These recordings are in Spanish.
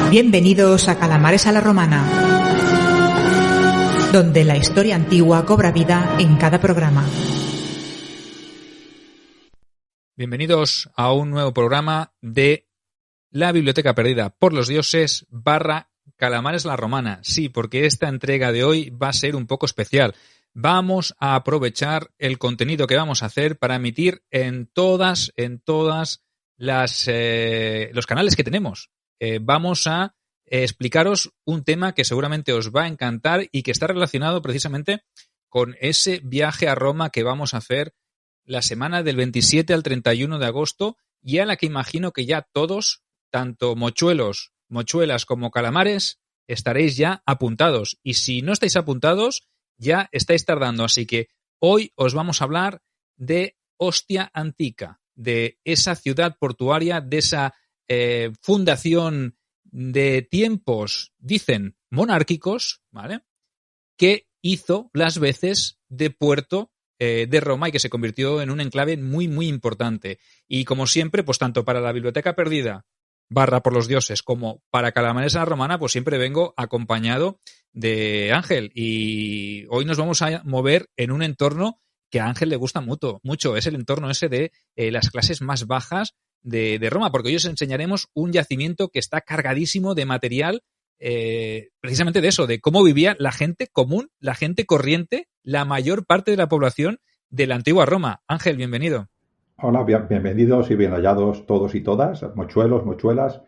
Bienvenidos a Calamares a la Romana, donde la historia antigua cobra vida en cada programa. Bienvenidos a un nuevo programa de La Biblioteca Perdida por los Dioses / Calamares a la Romana. Sí, porque esta entrega de hoy va a ser un poco especial. Vamos a aprovechar el contenido que vamos a hacer para emitir en todas los canales que tenemos. Vamos a explicaros un tema que seguramente os va a encantar y que está relacionado precisamente con ese viaje a Roma que vamos a hacer la semana del 27 al 31 de agosto y a la que imagino que ya todos, tanto mochuelos, mochuelas como calamares, estaréis ya apuntados. Y si no estáis apuntados, ya estáis tardando. Así que hoy os vamos a hablar de Ostia Antica, de esa ciudad portuaria, de esa fundación de tiempos, dicen, monárquicos, ¿vale?, que hizo las veces de puerto de Roma y que se convirtió en un enclave muy, muy importante. Y como siempre, pues tanto para la Biblioteca Perdida / por los Dioses como para Calamares a la Romana, pues siempre vengo acompañado de Ángel. Y hoy nos vamos a mover en un entorno que a Ángel le gusta mucho. Es el entorno ese de las clases más bajas de Roma, porque hoy os enseñaremos un yacimiento que está cargadísimo de material precisamente de eso, de cómo vivía la gente común, la gente corriente, la mayor parte de la población de la antigua Roma. Ángel, bienvenido. Hola, bienvenidos y bien hallados todos y todas, mochuelos, mochuelas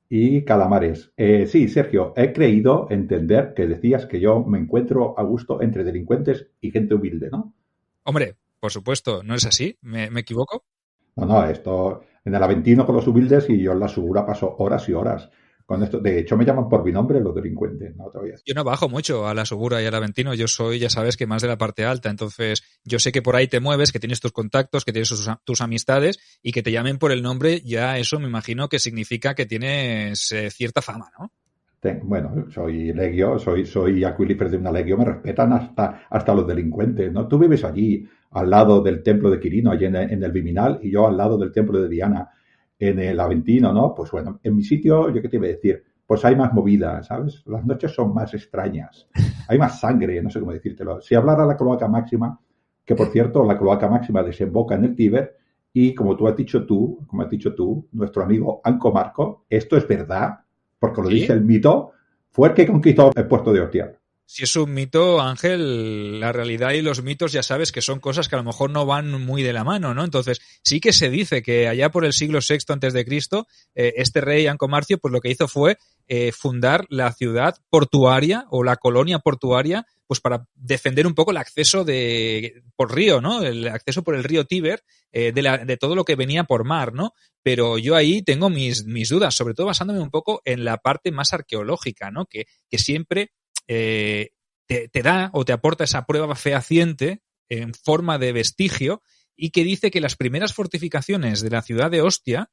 y calamares. Sí, Sergio, he creído entender que decías que yo me encuentro a gusto entre delincuentes y gente humilde, ¿no? Hombre, por supuesto, ¿no es así? ¿Me equivoco? No, esto en el Aventino con los humildes y yo en la Segura paso horas y horas con esto. De hecho, me llaman por mi nombre los delincuentes, no te voy a decir. Yo no bajo mucho a la Segura y al Aventino, yo soy, ya sabes, que más de la parte alta, entonces yo sé que por ahí te mueves, que tienes tus contactos, que tienes tus amistades y que te llamen por el nombre, ya eso me imagino que significa que tienes cierta fama, ¿no? Bueno, soy legio, soy aquilífer de una legio, me respetan hasta los delincuentes, ¿no? Tú vives allí, al lado del templo de Quirino, allí en el Viminal, y yo al lado del templo de Diana, en el Aventino, ¿no? Pues bueno, en mi sitio, ¿yo qué te iba a decir? Pues hay más movida, ¿sabes? Las noches son más extrañas, hay más sangre, no sé cómo decírtelo. Si hablara la cloaca máxima, que por cierto, la cloaca máxima desemboca en el Tíber, y como has dicho tú, nuestro amigo Anco Marco, esto es verdad, porque lo dice el mito, fue el que conquistó el puerto de Ostia. Si es un mito, Ángel, la realidad y los mitos ya sabes que son cosas que a lo mejor no van muy de la mano, ¿no? Entonces, sí que se dice que allá por el siglo VI a.C., este rey Anco Marcio, pues lo que hizo fue fundar la ciudad portuaria o la colonia portuaria, pues para defender un poco el acceso por río, ¿no? El acceso por el río Tíber, de todo lo que venía por mar, ¿no? Pero yo ahí tengo mis dudas, sobre todo basándome un poco en la parte más arqueológica, ¿no? Que siempre te da o te aporta esa prueba fehaciente en forma de vestigio y que dice que las primeras fortificaciones de la ciudad de Ostia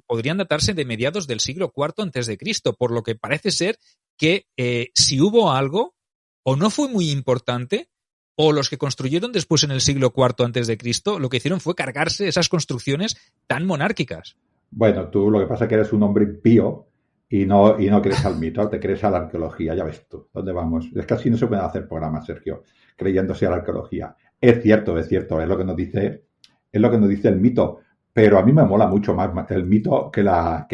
podrían datarse de mediados del siglo IV a.C., por lo que parece ser que si hubo algo, o no fue muy importante, o los que construyeron después en el siglo IV a.C., lo que hicieron fue cargarse esas construcciones tan monárquicas. Bueno, tú lo que pasa es que eres un hombre impío y no crees al mito, te crees a la arqueología, ya ves tú, ¿dónde vamos? Es que así no se pueden hacer programas, Sergio, creyéndose a la arqueología. Es cierto, es lo que nos dice el mito, pero a mí me mola mucho más el mito que la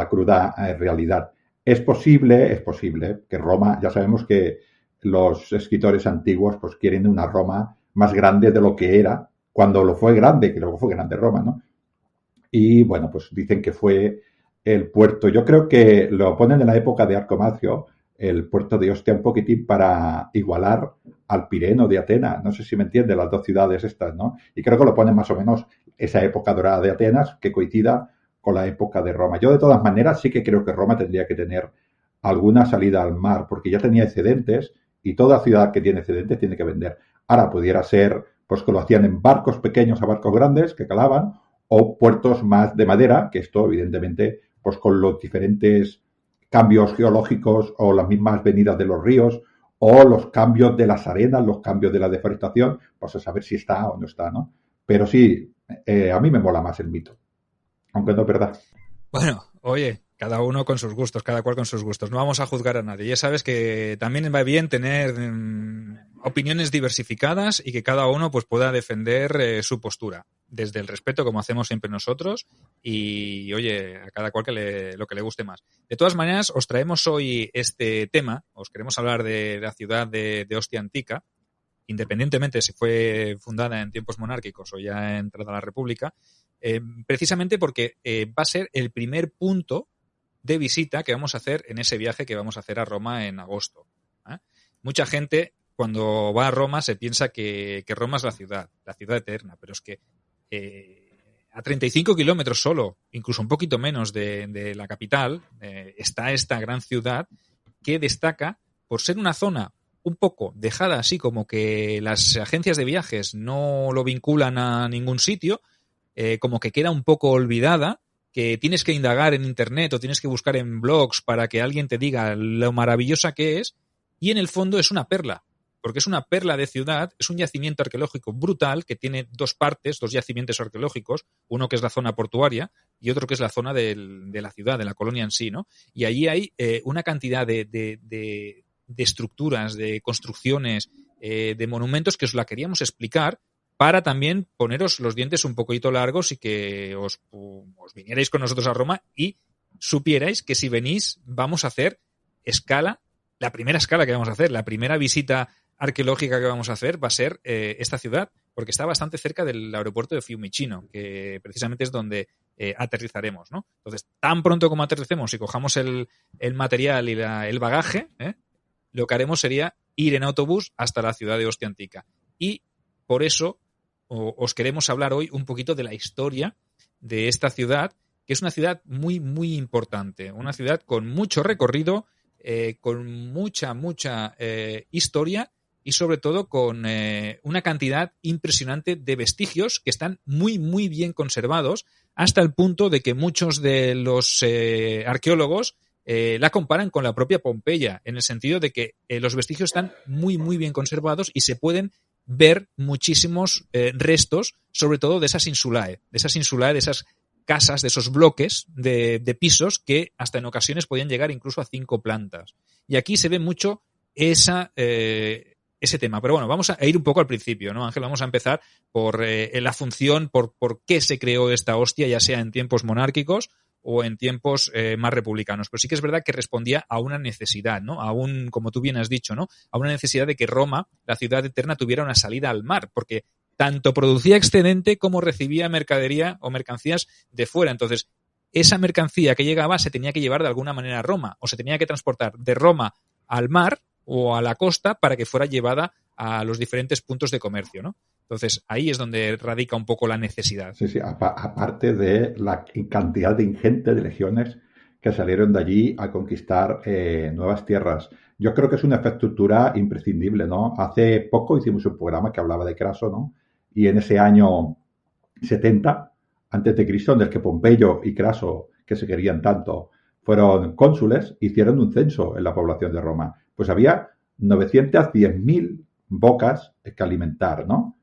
cruda realidad. Es posible que Roma, ya sabemos que los escritores antiguos pues quieren una Roma más grande de lo que era cuando lo fue grande, que luego fue grande Roma, ¿no? Y bueno, pues dicen que fue el puerto. Yo creo que lo ponen en la época de Arco Marcio, el puerto de Ostia, un poquitín para igualar al Pireno de Atenas. No sé si me entienden las dos ciudades estas, ¿no? Y creo que lo ponen más o menos esa época dorada de Atenas que coincida con la época de Roma. Yo de todas maneras sí que creo que Roma tendría que tener alguna salida al mar porque ya tenía excedentes y toda ciudad que tiene excedentes tiene que vender. Ahora pudiera ser pues que lo hacían en barcos pequeños a barcos grandes que calaban o puertos más de madera, que esto evidentemente pues con los diferentes cambios geológicos o las mismas venidas de los ríos o los cambios de las arenas, los cambios de la deforestación, pues a saber si está o no está, ¿no? Pero sí, a mí me mola más el mito, aunque no es verdad. Bueno, oye, Cada uno con sus gustos, cada cual con sus gustos. No vamos a juzgar a nadie. Ya sabes que también va bien tener opiniones diversificadas y que cada uno pues pueda defender su postura desde el respeto, como hacemos siempre nosotros, y oye, a cada cual lo que le guste más. De todas maneras, os traemos hoy este tema. Os queremos hablar de la ciudad de Ostia Antica, independientemente si fue fundada en tiempos monárquicos o ya entrada la República, precisamente porque va a ser el primer punto de visita que vamos a hacer en ese viaje que vamos a hacer a Roma en agosto. Mucha gente cuando va a Roma se piensa que Roma es la ciudad eterna, pero es que a 35 kilómetros solo, incluso un poquito menos de la capital, está esta gran ciudad que destaca por ser una zona un poco dejada así, como que las agencias de viajes no lo vinculan a ningún sitio, como que queda un poco olvidada, que tienes que indagar en internet o tienes que buscar en blogs para que alguien te diga lo maravillosa que es, y en el fondo es una perla, porque es una perla de ciudad, es un yacimiento arqueológico brutal que tiene dos partes, dos yacimientos arqueológicos, uno que es la zona portuaria y otro que es la zona de la ciudad, de la colonia en sí, ¿no? Y allí hay una cantidad de estructuras, de construcciones, de monumentos que os la queríamos explicar para también poneros los dientes un poquito largos y que os vinierais con nosotros a Roma y supierais que si venís vamos a hacer escala, la primera escala que vamos a hacer, la primera visita arqueológica que vamos a hacer va a ser esta ciudad, porque está bastante cerca del aeropuerto de Fiumicino, que precisamente es donde aterrizaremos, ¿no? Entonces, tan pronto como aterricemos y cojamos el material y el bagaje, lo que haremos sería ir en autobús hasta la ciudad de Ostia Antica. Y por eso os queremos hablar hoy un poquito de la historia de esta ciudad, que es una ciudad muy, muy importante. Una ciudad con mucho recorrido, con mucha historia y sobre todo con una cantidad impresionante de vestigios que están muy, muy bien conservados, hasta el punto de que muchos de los arqueólogos la comparan con la propia Pompeya, en el sentido de que los vestigios están muy, muy bien conservados y se pueden ver muchísimos restos, sobre todo de esas insulae, de esas casas, de esos bloques de pisos que hasta en ocasiones podían llegar incluso a 5 plantas. Y aquí se ve mucho ese tema. Pero bueno, vamos a ir un poco al principio, ¿no, Ángel? Vamos a empezar por la función, por qué se creó esta Ostia, ya sea en tiempos monárquicos o en tiempos más republicanos. Pero sí que es verdad que respondía a una necesidad, ¿no? A como tú bien has dicho, ¿no? A una necesidad de que Roma, la ciudad eterna, tuviera una salida al mar, porque tanto producía excedente como recibía mercadería o mercancías de fuera. Entonces, esa mercancía que llegaba se tenía que llevar de alguna manera a Roma, o se tenía que transportar de Roma al mar o a la costa para que fuera llevada a los diferentes puntos de comercio, ¿no? Entonces, ahí es donde radica un poco la necesidad. Sí, aparte de la cantidad de ingente de legiones que salieron de allí a conquistar nuevas tierras. Yo creo que es una infraestructura imprescindible, ¿no? Hace poco hicimos un programa que hablaba de Craso, ¿no? Y en ese año 70 antes de Cristo, en el que Pompeyo y Craso, que se querían tanto, fueron cónsules, hicieron un censo en la población de Roma. Pues había 910.000 bocas que alimentar, ¿no?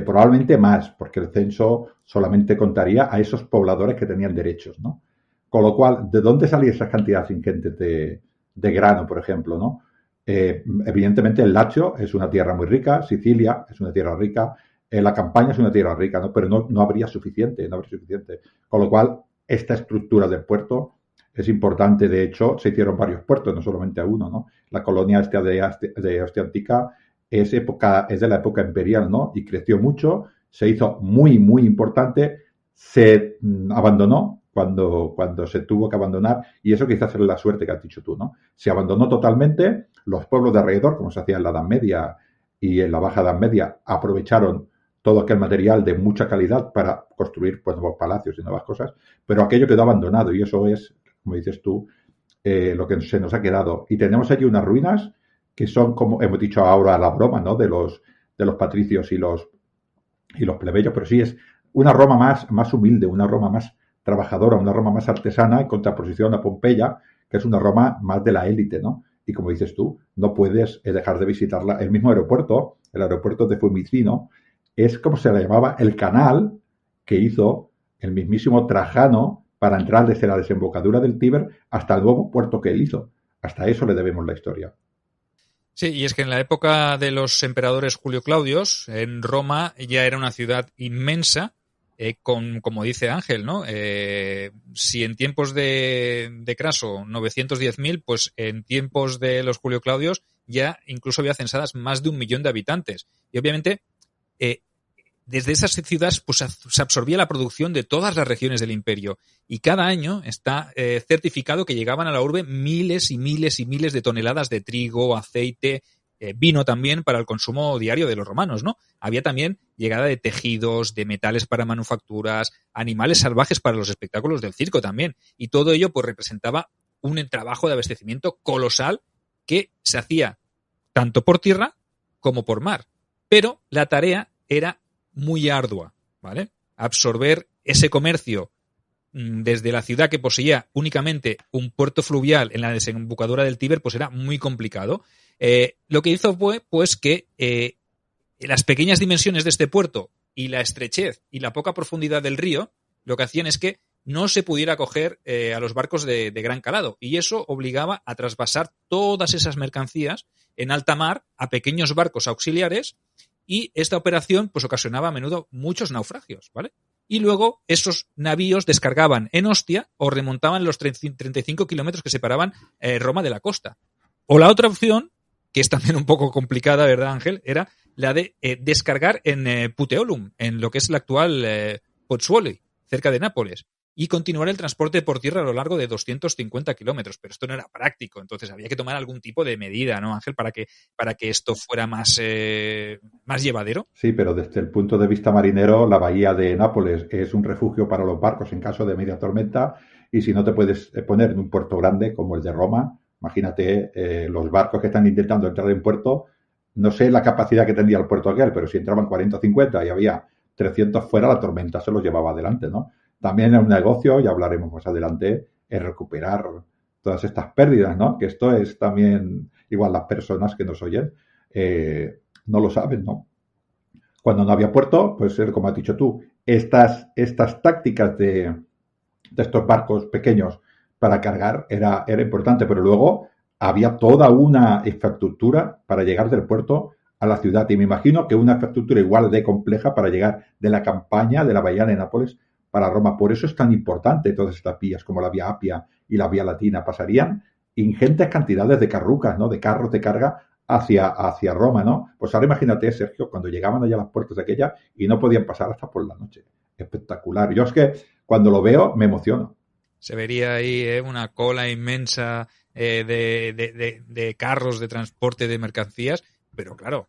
Probablemente más, porque el censo solamente contaría a esos pobladores que tenían derechos, ¿no? Con lo cual, ¿de dónde salían esas cantidades ingentes de grano, por ejemplo, ¿no? Evidentemente el Lacio es una tierra muy rica, Sicilia es una tierra rica, la Campania es una tierra rica, ¿no? Pero no habría suficiente. Con lo cual, esta estructura del puerto es importante. De hecho, se hicieron varios puertos, no solamente uno, ¿no? La colonia de Ostia Antica es de la época imperial, ¿no? Y creció mucho, se hizo muy, muy importante, se abandonó cuando se tuvo que abandonar, y eso quizás es la suerte que has dicho tú, ¿no? Se abandonó totalmente, los pueblos de alrededor, como se hacía en la Edad Media y en la Baja Edad Media, aprovecharon todo aquel material de mucha calidad para construir pues nuevos palacios y nuevas cosas, pero aquello quedó abandonado, y eso es, como dices tú, lo que se nos ha quedado. Y tenemos allí unas ruinas que son, como hemos dicho ahora, la broma, ¿no? De los patricios y los plebeyos, pero sí es una Roma más humilde, una Roma más trabajadora, una Roma más artesana, en contraposición a Pompeya, que es una Roma más de la élite, ¿no? Y como dices tú, no puedes dejar de visitarla. El mismo aeropuerto, el aeropuerto de Fiumicino, es como se le llamaba el canal que hizo el mismísimo Trajano para entrar desde la desembocadura del Tíber hasta el nuevo puerto que él hizo. Hasta eso le debemos la historia. Sí, y es que en la época de los emperadores Julio Claudios, en Roma ya era una ciudad inmensa, como dice Ángel, ¿no? Si en tiempos de Craso 910.000, pues en tiempos de los Julio Claudios ya incluso había censadas más de 1 millón de habitantes. Y obviamente desde esas ciudades pues se absorbía la producción de todas las regiones del imperio y cada año está certificado que llegaban a la urbe miles y miles y miles de toneladas de trigo, aceite, vino también para el consumo diario de los romanos, ¿no? Había también llegada de tejidos, de metales para manufacturas, animales salvajes para los espectáculos del circo también. Y todo ello pues representaba un trabajo de abastecimiento colosal que se hacía tanto por tierra como por mar. Pero la tarea era muy ardua, ¿vale? Absorber ese comercio desde la ciudad que poseía únicamente un puerto fluvial en la desembocadura del Tíber, pues era muy complicado. Lo que hizo fue pues que las pequeñas dimensiones de este puerto y la estrechez y la poca profundidad del río, lo que hacían es que no se pudiera acoger a los barcos de gran calado, y eso obligaba a trasvasar todas esas mercancías en alta mar a pequeños barcos auxiliares, y esta operación pues ocasionaba a menudo muchos naufragios, ¿vale? Y luego esos navíos descargaban en Ostia o remontaban los 35 kilómetros que separaban Roma de la costa. O la otra opción, que es también un poco complicada, ¿verdad, Ángel?, era la de descargar en Puteolum, en lo que es el actual Pozzuoli, cerca de Nápoles, y continuar el transporte por tierra a lo largo de 250 kilómetros. Pero esto no era práctico, entonces había que tomar algún tipo de medida, ¿no, Ángel?, para que esto fuera más llevadero. Sí, pero desde el punto de vista marinero, la bahía de Nápoles es un refugio para los barcos en caso de media tormenta, y si no te puedes poner en un puerto grande como el de Roma, imagínate los barcos que están intentando entrar en puerto, no sé la capacidad que tendría el puerto aquel, pero si entraban 40 o 50 y había 300 fuera, la tormenta se los llevaba adelante, ¿no? También es un negocio, ya hablaremos más adelante, es recuperar todas estas pérdidas, ¿no? Que esto es también, igual las personas que nos oyen, no lo saben, ¿no? Cuando no había puerto, pues como has dicho tú, estas tácticas de estos barcos pequeños para cargar era importante, pero luego había toda una infraestructura para llegar del puerto a la ciudad. Y me imagino que una infraestructura igual de compleja para llegar de la campaña de la bahía de Nápoles para Roma. Por eso es tan importante todas estas vías, como la vía Apia y la vía Latina. Pasarían ingentes cantidades de carrucas, ¿no? De carros de carga hacia Roma, ¿no? Pues ahora imagínate, Sergio, cuando llegaban allá a las puertas de aquella y no podían pasar hasta por la noche. Espectacular. Yo es que cuando lo veo me emociono. Se vería ahí una cola inmensa de carros de transporte de mercancías, pero claro,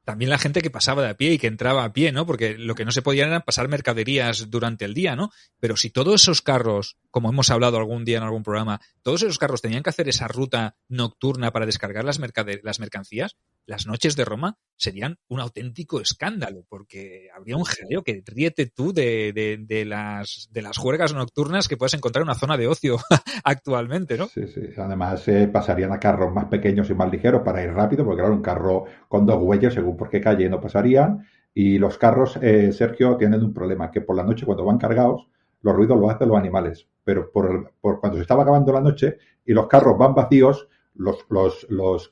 también la gente que pasaba de a pie y que entraba a pie, ¿no? Porque lo que no se podían era pasar mercaderías durante el día, ¿no? Pero si todos esos carros, como hemos hablado algún día en algún programa, todos esos carros tenían que hacer esa ruta nocturna para descargar las mercancías, las noches de Roma serían un auténtico escándalo, porque habría un jaleo que ríete tú de las juergas nocturnas que puedes encontrar en una zona de ocio actualmente, ¿no? Sí, sí. Además, pasarían a carros más pequeños y más ligeros para ir rápido, porque claro, un carro con 2 bueyes, según por qué calle, no pasarían. Y los carros, Sergio, tienen un problema, que por la noche, cuando van cargados, los ruidos los hacen los animales. Pero por cuando se estaba acabando la noche y los carros van vacíos, los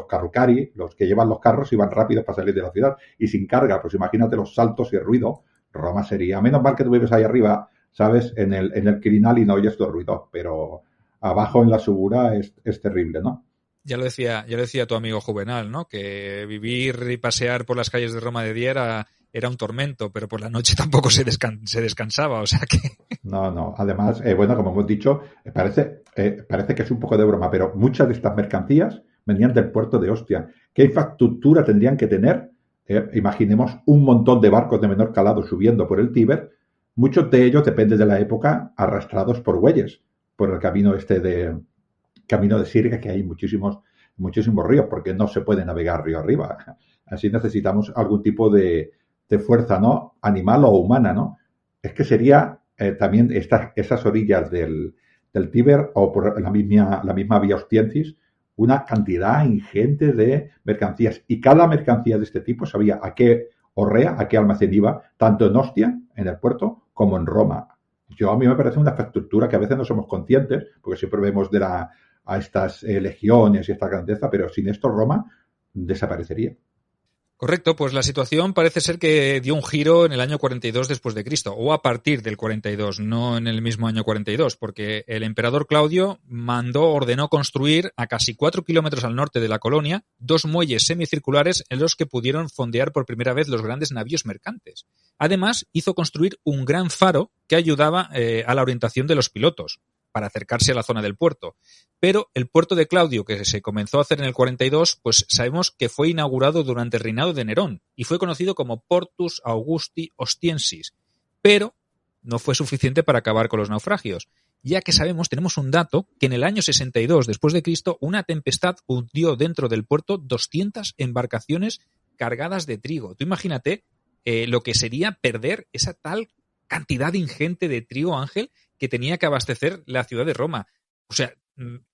carrucari, los que llevan los carros, iban rápidos para salir de la ciudad y sin carga. Pues imagínate los saltos y el ruido. Roma sería, menos mal que tú vives ahí arriba, ¿sabes? En el Quirinal y no oyes los ruidos, pero abajo en la Subura es terrible, ¿no? Ya lo decía tu amigo Juvenal, ¿no? Que vivir y pasear por las calles de Roma de día era un tormento, pero por la noche tampoco se descansaba, o sea que... No. Además, bueno, como hemos dicho, parece que es un poco de broma, pero muchas de estas mercancías venían del puerto de Ostia. ¿Qué infraestructura tendrían que tener? Imaginemos un montón de barcos de menor calado subiendo por el Tíber. Muchos de ellos, depende de la época, arrastrados por bueyes, por el camino de Sirga, que hay muchísimos ríos, porque no se puede navegar río arriba. Así necesitamos algún tipo de fuerza, ¿no? Animal o humana, ¿no? Es que sería también esas orillas del Tíber o por la misma vía Ostiensis, una cantidad ingente de mercancías. Y cada mercancía de este tipo sabía a qué almacén iba, tanto en Ostia, en el puerto, como en Roma. A mí me parece una infraestructura que a veces no somos conscientes, porque siempre vemos a estas legiones y esta grandeza, pero sin esto Roma desaparecería. Correcto, pues la situación parece ser que dio un giro en el año 42 después de Cristo, o a partir del 42, no en el mismo año 42, porque el emperador Claudio ordenó construir a casi 4 kilómetros al norte de la colonia 2 muelles semicirculares en los que pudieron fondear por primera vez los grandes navíos mercantes. Además, hizo construir un gran faro que ayudaba a la orientación de los pilotos para acercarse a la zona del puerto. Pero el puerto de Claudio, que se comenzó a hacer en el 42, pues sabemos que fue inaugurado durante el reinado de Nerón y fue conocido como Portus Augusti Ostiensis. Pero no fue suficiente para acabar con los naufragios, ya que tenemos un dato, que en el año 62 después de Cristo una tempestad hundió dentro del puerto 200 embarcaciones cargadas de trigo. Tú imagínate lo que sería perder esa tal cantidad ingente de trigo, Ángel, que tenía que abastecer la ciudad de Roma. O sea,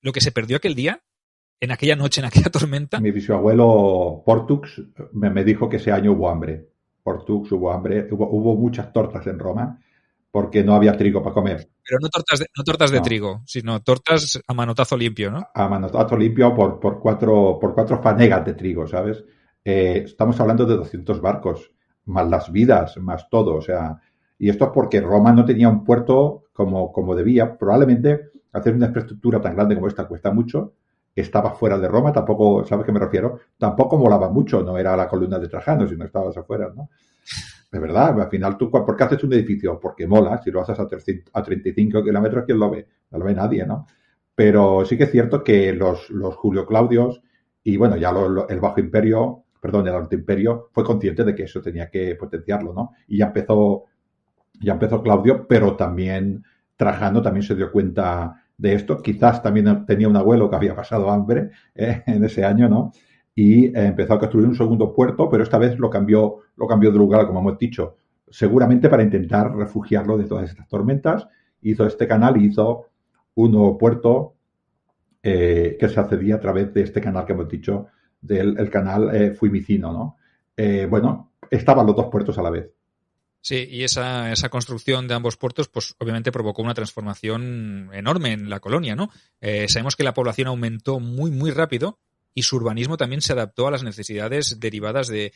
lo que se perdió aquel día, en aquella noche, en aquella tormenta. Mi bisabuelo Portux me dijo que ese año hubo hambre. Portux hubo hambre, hubo muchas tortas en Roma porque no había trigo para comer. Pero no tortas de trigo, sino tortas a manotazo limpio, ¿no? A manotazo limpio por cuatro fanegas de trigo, ¿sabes? Estamos hablando de 200 barcos, más las vidas, más todo, o sea... Y esto es porque Roma no tenía un puerto como debía. Probablemente hacer una infraestructura tan grande como esta cuesta mucho. Estaba fuera de Roma, tampoco, ¿sabes a qué me refiero? Tampoco molaba mucho, no era la columna de Trajano, sino estabas afuera, ¿no? Es verdad, al final tú, ¿por qué haces un edificio? Porque mola, si lo haces a 35 kilómetros, ¿quién lo ve? No lo ve nadie, ¿no? Pero sí que es cierto que los Julio Claudios y bueno, ya el Bajo Imperio, perdón, el Alto Imperio, fue consciente de que eso tenía que potenciarlo, ¿no? Y ya empezó Claudio, pero también Trajano también se dio cuenta de esto. Quizás también tenía un abuelo que había pasado hambre en ese año, ¿no? Y empezó a construir un segundo puerto, pero esta vez lo cambió de lugar, como hemos dicho, seguramente para intentar refugiarlo de todas estas tormentas. Hizo este canal y hizo un nuevo puerto que se accedía a través de este canal que hemos dicho, del canal Fiumicino, ¿no? Bueno, estaban los dos puertos a la vez. Sí, y esa construcción de ambos puertos, pues obviamente provocó una transformación enorme en la colonia, ¿no? Sabemos que la población aumentó muy, muy rápido y su urbanismo también se adaptó a las necesidades derivadas de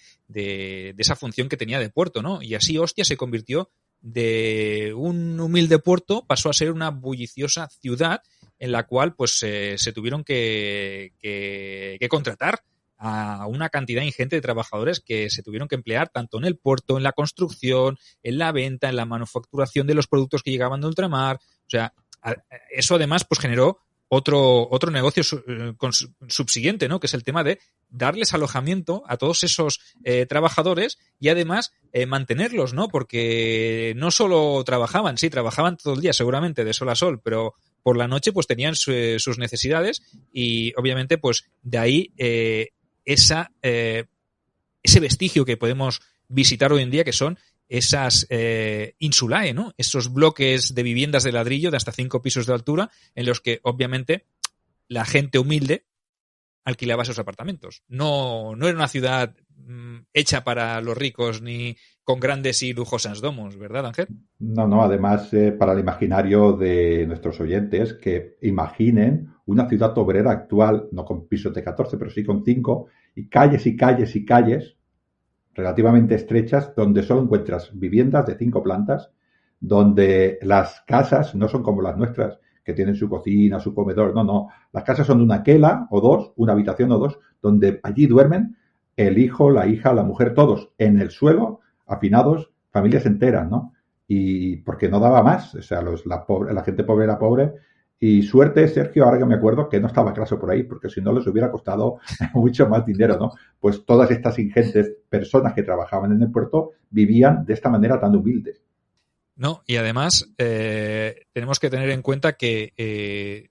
esa función que tenía de puerto, ¿no? Y así Ostia se convirtió de un humilde puerto, pasó a ser una bulliciosa ciudad en la cual pues se tuvieron que contratar a una cantidad ingente de trabajadores que se tuvieron que emplear tanto en el puerto, en la construcción, en la venta, en la manufacturación de los productos que llegaban de ultramar. O sea, eso además pues generó otro negocio subsiguiente, ¿no? Que es el tema de darles alojamiento a todos esos trabajadores y además mantenerlos, ¿no? Porque no solo trabajaban todo el día seguramente de sol a sol, pero por la noche pues tenían sus necesidades y obviamente pues de ahí ese vestigio que podemos visitar hoy en día, que son esas insulae, ¿no? Esos bloques de viviendas de ladrillo de hasta 5 pisos de altura, en los que obviamente la gente humilde alquilaba esos apartamentos. No era una ciudad hecha para los ricos ni con grandes y lujosas domos, ¿verdad, Ángel? No, además para el imaginario de nuestros oyentes, que imaginen una ciudad obrera actual, no con pisos de 14, pero sí con 5, y calles y calles y calles relativamente estrechas, donde solo encuentras viviendas de 5 plantas, donde las casas no son como las nuestras, que tienen su cocina, su comedor, no, las casas son de una quela o dos, una habitación o dos, donde allí duermen el hijo, la hija, la mujer, todos en el suelo, hacinados, familias enteras, ¿no? Y porque no daba más, o sea, la gente pobre era pobre. Y suerte, Sergio, ahora que me acuerdo, que no estaba Craso por ahí, porque si no les hubiera costado mucho más dinero, ¿no? Pues todas estas ingentes personas que trabajaban en el puerto vivían de esta manera tan humilde. No, y además tenemos que tener en cuenta que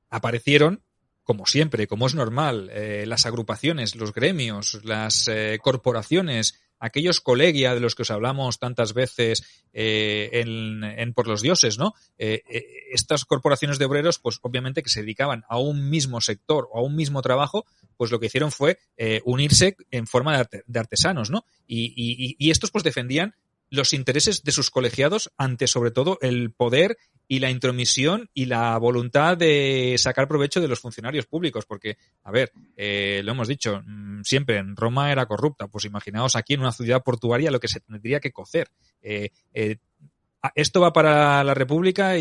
aparecieron, como siempre, como es normal, las agrupaciones, los gremios, las corporaciones, aquellos colegia de los que os hablamos tantas veces en Por los Dioses, ¿no? Estas corporaciones de obreros, pues obviamente que se dedicaban a un mismo sector o a un mismo trabajo, pues lo que hicieron fue unirse en forma de artesanos, ¿no? Y estos pues defendían los intereses de sus colegiados ante, sobre todo, el poder y la intromisión y la voluntad de sacar provecho de los funcionarios públicos. Porque, a ver, lo hemos dicho, siempre en Roma era corrupta. Pues imaginaos aquí en una ciudad portuaria lo que se tendría que cocer. Esto va para la República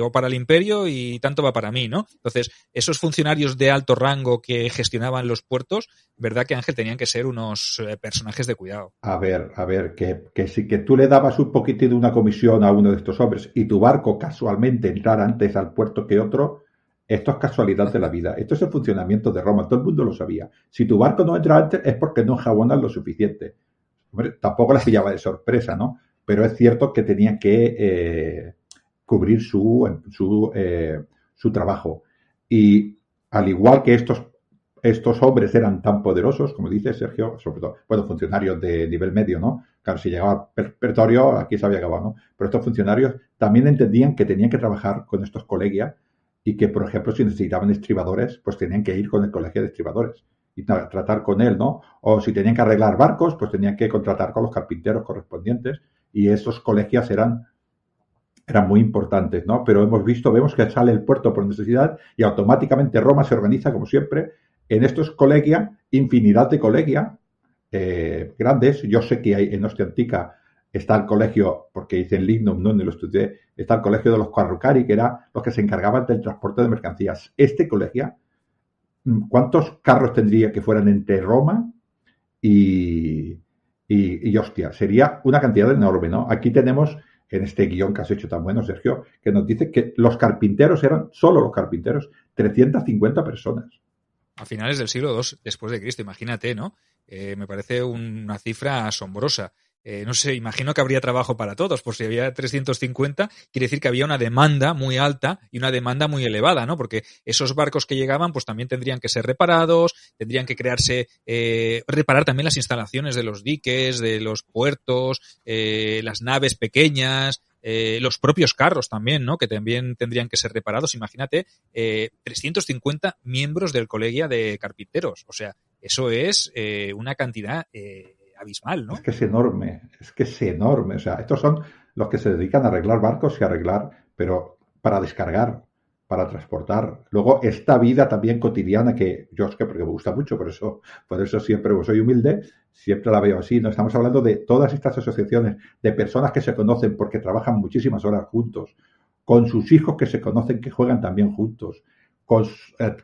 o para el Imperio y tanto va para mí, ¿no? Entonces, esos funcionarios de alto rango que gestionaban los puertos, verdad que, Ángel, tenían que ser unos personajes de cuidado. A ver, que si que tú le dabas un poquitín de una comisión a uno de estos hombres y tu barco casualmente entrara antes al puerto que otro, esto es casualidad de la vida. Esto es el funcionamiento de Roma, todo el mundo lo sabía. Si tu barco no entra antes es porque no enjabonas lo suficiente. Hombre, tampoco les pillaba de sorpresa, ¿no? Pero es cierto que tenían que cubrir su trabajo. Y al igual que estos hombres eran tan poderosos, como dice Sergio, sobre todo, bueno, funcionarios de nivel medio, ¿no? Claro, si llegaba Pretorio, aquí se había acabado, ¿no? Pero estos funcionarios también entendían que tenían que trabajar con estos colegios y que, por ejemplo, si necesitaban estribadores, pues tenían que ir con el colegio de estribadores y tratar con él, ¿no? O si tenían que arreglar barcos, pues tenían que contratar con los carpinteros correspondientes. Y esos colegios eran muy importantes, ¿no? Pero vemos que sale el puerto por necesidad y automáticamente Roma se organiza, como siempre, en estos colegios, infinidad de colegios grandes. Yo sé que hay en Ostia Antica está el colegio, porque hice el Lignum, ¿no? Donde lo estudié, está el colegio de los Carrucari, que eran los que se encargaban del transporte de mercancías. Este colegio, ¿cuántos carros tendría que fueran entre Roma y Ostia? Sería una cantidad enorme, ¿no? Aquí tenemos, en este guión que has hecho tan bueno, Sergio, que nos dice que los carpinteros eran, solo los carpinteros, 350 personas. A finales del siglo II después de Cristo, imagínate, ¿no? Me parece una cifra asombrosa. No sé, imagino que habría trabajo para todos, por si había 350, quiere decir que había una demanda muy alta y una demanda muy elevada, ¿no? Porque esos barcos que llegaban, pues también tendrían que ser reparados, tendrían que crearse, reparar también las instalaciones de los diques, de los puertos, las naves pequeñas, los propios carros también, ¿no? Que también tendrían que ser reparados. Imagínate, 350 miembros del colegio de carpinteros. O sea, eso es una cantidad abismal, ¿no? Es que es enorme. O sea, estos son los que se dedican a arreglar barcos y arreglar, pero para descargar, para transportar. Luego, esta vida también cotidiana que yo es que porque me gusta mucho, por eso siempre soy humilde, siempre la veo así. No estamos hablando de todas estas asociaciones, de personas que se conocen porque trabajan muchísimas horas juntos, con sus hijos que se conocen, que juegan también juntos.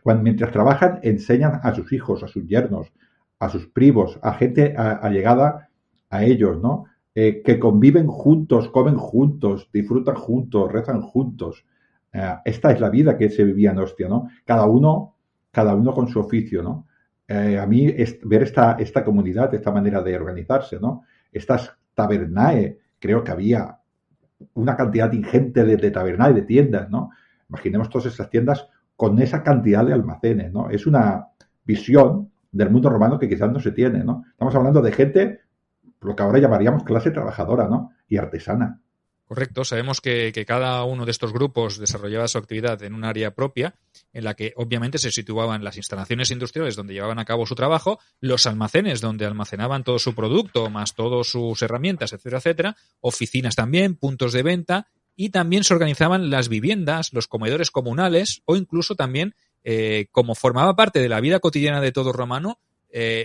Mientras trabajan, enseñan a sus hijos, a sus yernos, a sus primos, a gente allegada a ellos, ¿no? Que conviven juntos, comen juntos, disfrutan juntos, rezan juntos. Esta es la vida que se vivía en Ostia, ¿no? Cada uno con su oficio, ¿no? A mí ver esta comunidad, esta manera de organizarse, ¿no? Estas tabernae, creo que había una cantidad ingente de tabernae, de tiendas, ¿no? Imaginemos todas esas tiendas con esa cantidad de almacenes, ¿no? Es una visión del mundo romano que quizás no se tiene, ¿no? Estamos hablando de gente, lo que ahora llamaríamos clase trabajadora, ¿no? Y artesana. Correcto, sabemos que cada uno de estos grupos desarrollaba su actividad en un área propia, en la que obviamente se situaban las instalaciones industriales donde llevaban a cabo su trabajo, los almacenes donde almacenaban todo su producto, más todas sus herramientas, etcétera, etcétera, oficinas también, puntos de venta, y también se organizaban las viviendas, los comedores comunales, o incluso también, como formaba parte de la vida cotidiana de todo romano,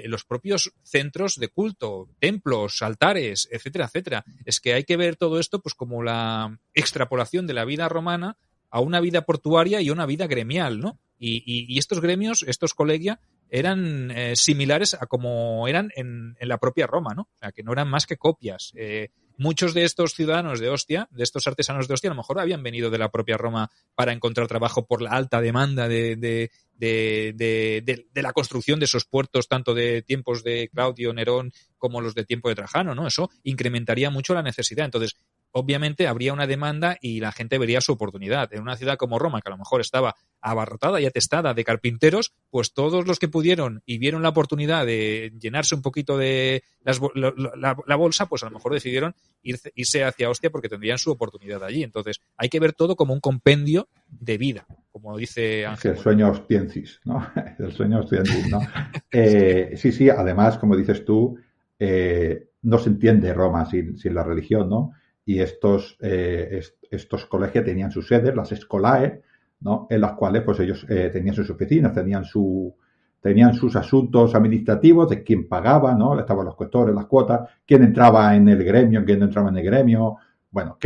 los propios centros de culto, templos, altares, etcétera, etcétera. Es que hay que ver todo esto pues como la extrapolación de la vida romana a una vida portuaria y a una vida gremial, ¿no? Y estos gremios, estos colegia, eran similares a como eran en la propia Roma, ¿no? O sea, que no eran más que copias. Muchos de estos ciudadanos de Ostia, de estos artesanos de Ostia, a lo mejor habían venido de la propia Roma para encontrar trabajo por la alta demanda de la construcción de esos puertos, tanto de tiempos de Claudio Nerón como los de tiempo de Trajano, ¿no? Eso incrementaría mucho la necesidad. Entonces, obviamente habría una demanda y la gente vería su oportunidad. En una ciudad como Roma, que a lo mejor estaba abarrotada y atestada de carpinteros, pues todos los que pudieron y vieron la oportunidad de llenarse un poquito de la bolsa, pues a lo mejor decidieron irse hacia Ostia porque tendrían su oportunidad allí. Entonces, hay que ver todo como un compendio de vida, como dice Ángel. El sueño ostiensis, ¿no? El sueño ostiensis, ¿no? Sí, además, como dices tú, no se entiende Roma sin la religión, ¿no? Y estos colegios tenían sus sedes, las escolae, ¿no? En las cuales pues ellos tenían sus oficinas, tenían sus asuntos administrativos de quién pagaba, ¿no? Estaban los cuestores, las cuotas, quién entraba en el gremio, quién no entraba en el gremio, bueno,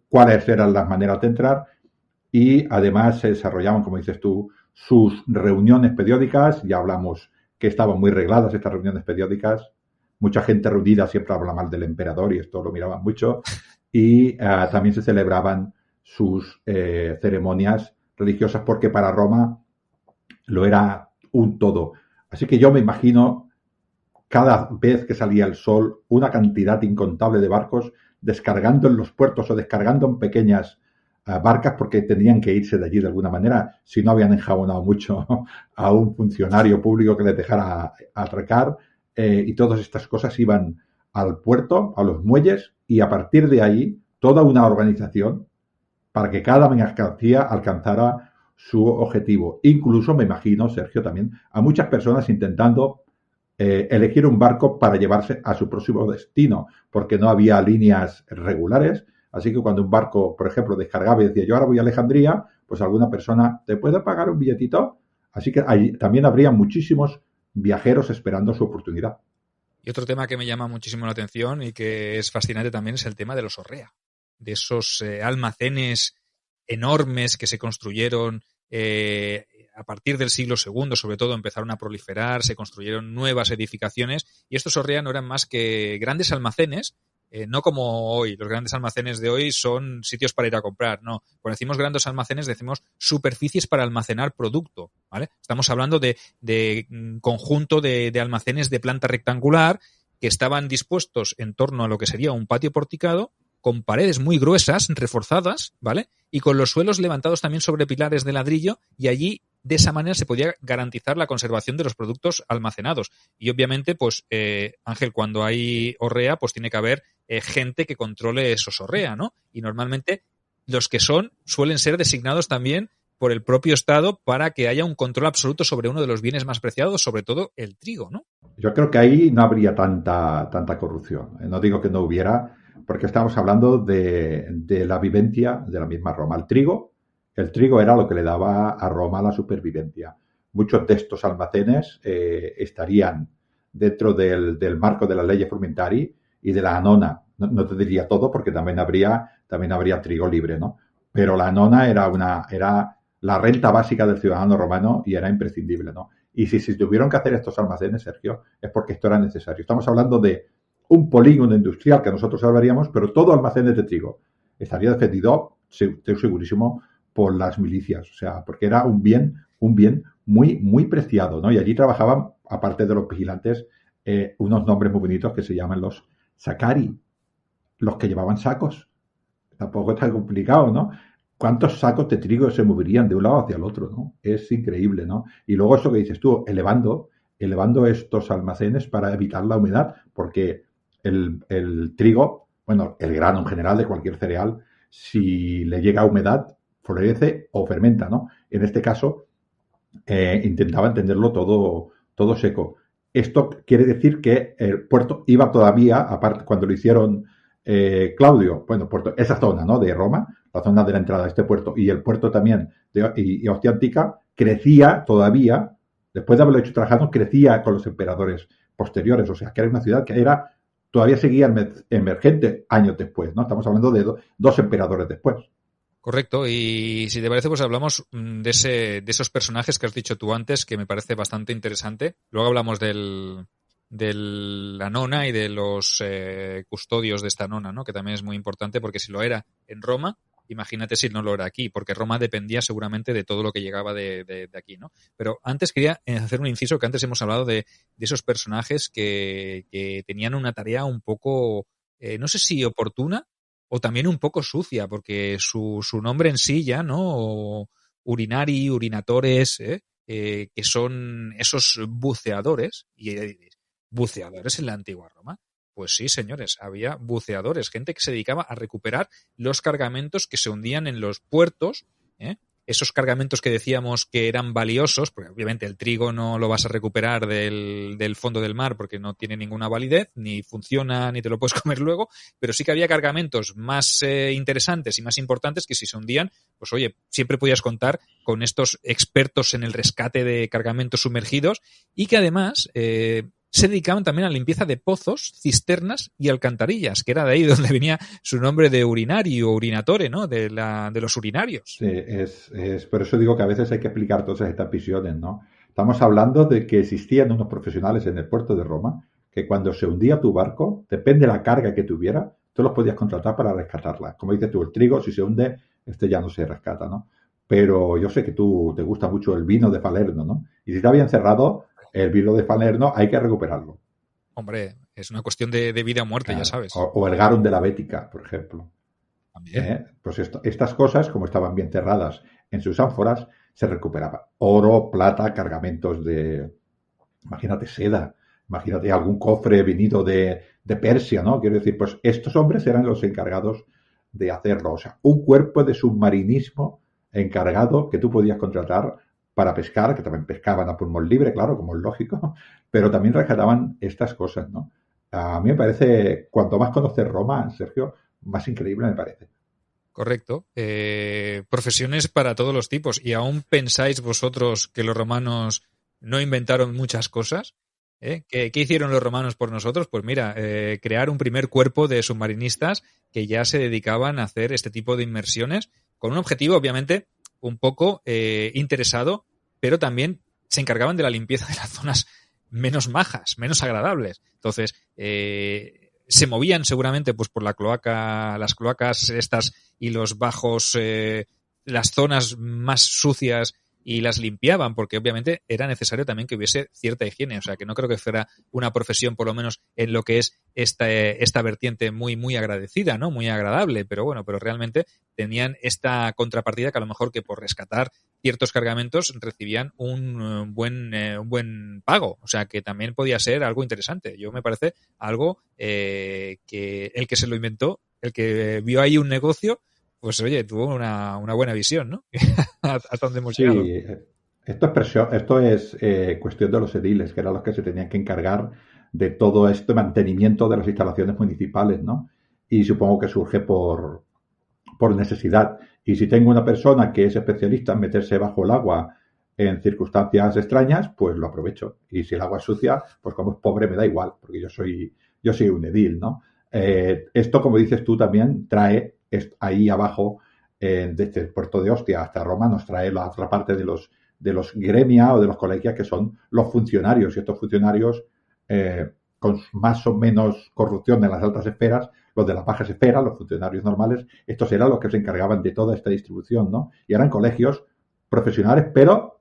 cuáles eran las maneras de entrar, y además se desarrollaban, como dices tú, sus reuniones periódicas. Ya hablamos que estaban muy regladas estas reuniones periódicas. Mucha gente reunida siempre habla mal del emperador y esto lo miraban mucho. Y también se celebraban sus ceremonias religiosas porque para Roma lo era un todo. Así que yo me imagino cada vez que salía el sol una cantidad incontable de barcos descargando en los puertos o descargando en pequeñas barcas porque tenían que irse de allí de alguna manera si no habían enjabonado mucho a un funcionario público que les dejara atracar, y todas estas cosas iban al puerto, a los muelles, y a partir de ahí toda una organización para que cada mercancía alcanzara su objetivo. Incluso me imagino, Sergio, también a muchas personas intentando elegir un barco para llevarse a su próximo destino, porque no había líneas regulares. Así que cuando un barco, por ejemplo, descargaba y decía yo ahora voy a Alejandría, pues alguna persona te puede pagar un billetito. Así que ahí también habría muchísimos viajeros esperando su oportunidad. Y otro tema que me llama muchísimo la atención y que es fascinante también es el tema de los hórrea, de esos almacenes enormes que se construyeron a partir del siglo II, sobre todo empezaron a proliferar, se construyeron nuevas edificaciones y estos hórrea no eran más que grandes almacenes, no como hoy. Los grandes almacenes de hoy son sitios para ir a comprar, no. Cuando decimos grandes almacenes decimos superficies para almacenar producto, ¿vale? Estamos hablando de conjunto de almacenes de planta rectangular que estaban dispuestos en torno a lo que sería un patio porticado con paredes muy gruesas, reforzadas, ¿vale? Y con los suelos levantados también sobre pilares de ladrillo y allí de esa manera se podía garantizar la conservación de los productos almacenados. Y obviamente, pues, Ángel, cuando hay hórrea, pues tiene que haber gente que controle esos hórrea, ¿no? Y normalmente los que suelen ser designados también por el propio Estado para que haya un control absoluto sobre uno de los bienes más preciados, sobre todo el trigo, ¿no? Yo creo que ahí no habría tanta corrupción. No digo que no hubiera, porque estamos hablando de la vivencia de la misma Roma. El trigo era lo que le daba a Roma la supervivencia. Muchos de estos almacenes estarían dentro del marco de las leyes frumentari y de la anona. No te diría todo porque también habría trigo libre, ¿no? Pero la anona era la renta básica del ciudadano romano y era imprescindible, ¿no? Y si tuvieron que hacer estos almacenes, Sergio, es porque esto era necesario. Estamos hablando de un polígono industrial que nosotros salvaríamos, pero todo almacenes de trigo estaría defendido, estoy segurísimo, por las milicias. O sea, porque era un bien muy, muy preciado, ¿no? Y allí trabajaban, aparte de los vigilantes, unos nombres muy bonitos que se llaman los sacari, los que llevaban sacos. Tampoco es tan complicado, ¿no? ¿Cuántos sacos de trigo se moverían de un lado hacia el otro, ¿no? Es increíble, ¿no? Y luego eso que dices tú, elevando estos almacenes para evitar la humedad, porque el trigo, bueno, el grano en general de cualquier cereal, si le llega humedad, florece o fermenta, ¿no? En este caso, intentaban tenerlo todo seco. Esto quiere decir que el puerto iba todavía, aparte cuando lo hicieron Claudio, bueno, puerto, esa zona, ¿no? De Roma, la zona de la entrada de este puerto y el puerto también y Ostia Antica crecía todavía, después de haberlo hecho Trajano, crecía con los emperadores posteriores, o sea, que era una ciudad que todavía seguía emergente años después, ¿no? Estamos hablando de dos emperadores después. Correcto, y si te parece, pues hablamos de esos personajes que has dicho tú antes, que me parece bastante interesante. Luego hablamos de la nona y de los custodios de esta nona, ¿no? Que también es muy importante porque si lo era en Roma, imagínate si no lo era aquí, porque Roma dependía seguramente de todo lo que llegaba de aquí, ¿no? Pero antes quería hacer un inciso, que antes hemos hablado de esos personajes que tenían una tarea un poco, no sé si oportuna, o también un poco sucia, porque su nombre en sí ya, ¿no? Urinari, urinatores, que son esos buceadores, y buceadores en la antigua Roma. Pues sí, señores, había buceadores, gente que se dedicaba a recuperar los cargamentos que se hundían en los puertos, esos cargamentos que decíamos que eran valiosos, porque obviamente el trigo no lo vas a recuperar del fondo del mar porque no tiene ninguna validez, ni funciona, ni te lo puedes comer luego, pero sí que había cargamentos más interesantes y más importantes que si se hundían, pues oye, siempre podías contar con estos expertos en el rescate de cargamentos sumergidos y que además se dedicaban también a la limpieza de pozos, cisternas y alcantarillas, que era de ahí donde venía su nombre de urinario o urinatore, ¿no? De los urinarios. Sí, por eso digo que a veces hay que explicar todas estas visiones, ¿no? Estamos hablando de que existían unos profesionales en el puerto de Roma que cuando se hundía tu barco, depende de la carga que tuviera, tú los podías contratar para rescatarla. Como dices tú, el trigo, si se hunde, ya no se rescata, ¿no? Pero yo sé que te gusta mucho el vino de Falerno, ¿no? Y si está bien cerrado, el vino de Falerno hay que recuperarlo. Hombre, es una cuestión de vida o muerte, ya sabes. O el garum de la Bética, por ejemplo. También. Pues estas cosas, como estaban bien cerradas en sus ánforas, se recuperaban. Oro, plata, cargamentos imagínate, seda, imagínate algún cofre venido de Persia, ¿no? Quiero decir, pues estos hombres eran los encargados de hacerlo. O sea, un cuerpo de submarinismo encargado que tú podías contratar para pescar, que también pescaban a pulmón libre, claro, como es lógico, pero también rescataban estas cosas, ¿no? A mí me parece, cuanto más conoces Roma, Sergio, más increíble me parece. Correcto. Profesiones para todos los tipos. ¿Y aún pensáis vosotros que los romanos no inventaron muchas cosas? ¿Qué hicieron los romanos por nosotros? Pues mira, crear un primer cuerpo de submarinistas que ya se dedicaban a hacer este tipo de inmersiones con un objetivo, obviamente, un poco interesado, pero también se encargaban de la limpieza de las zonas menos majas, menos agradables. Entonces, se movían seguramente pues por las cloacas estas y los bajos, las zonas más sucias y las limpiaban, porque obviamente era necesario también que hubiese cierta higiene. O sea, que no creo que fuera una profesión, por lo menos en lo que es esta vertiente muy, muy agradecida, ¿no? Muy agradable, pero bueno, pero realmente tenían esta contrapartida que a lo mejor que por rescatar ciertos cargamentos recibían un buen pago. O sea, que también podía ser algo interesante. Yo me parece algo que el que se lo inventó, el que vio ahí un negocio, pues oye, tuvo una buena visión, ¿no? Hasta dónde hemos llegado. Sí, esto es cuestión de los ediles, que eran los que se tenían que encargar de todo este mantenimiento de las instalaciones municipales, ¿no? Y supongo que surge por necesidad. Y si tengo una persona que es especialista en meterse bajo el agua en circunstancias extrañas, pues lo aprovecho. Y si el agua es sucia, pues como es pobre me da igual, porque yo soy un edil, ¿no? Esto, como dices tú, también trae ahí abajo, desde el puerto de Ostia hasta Roma, nos trae la otra parte de los gremia o de los colegios, que son los funcionarios. Y estos funcionarios, con más o menos corrupción en las altas esferas, los de las bajas esferas, los funcionarios normales, estos eran los que se encargaban de toda esta distribución, ¿no? Y eran colegios profesionales, pero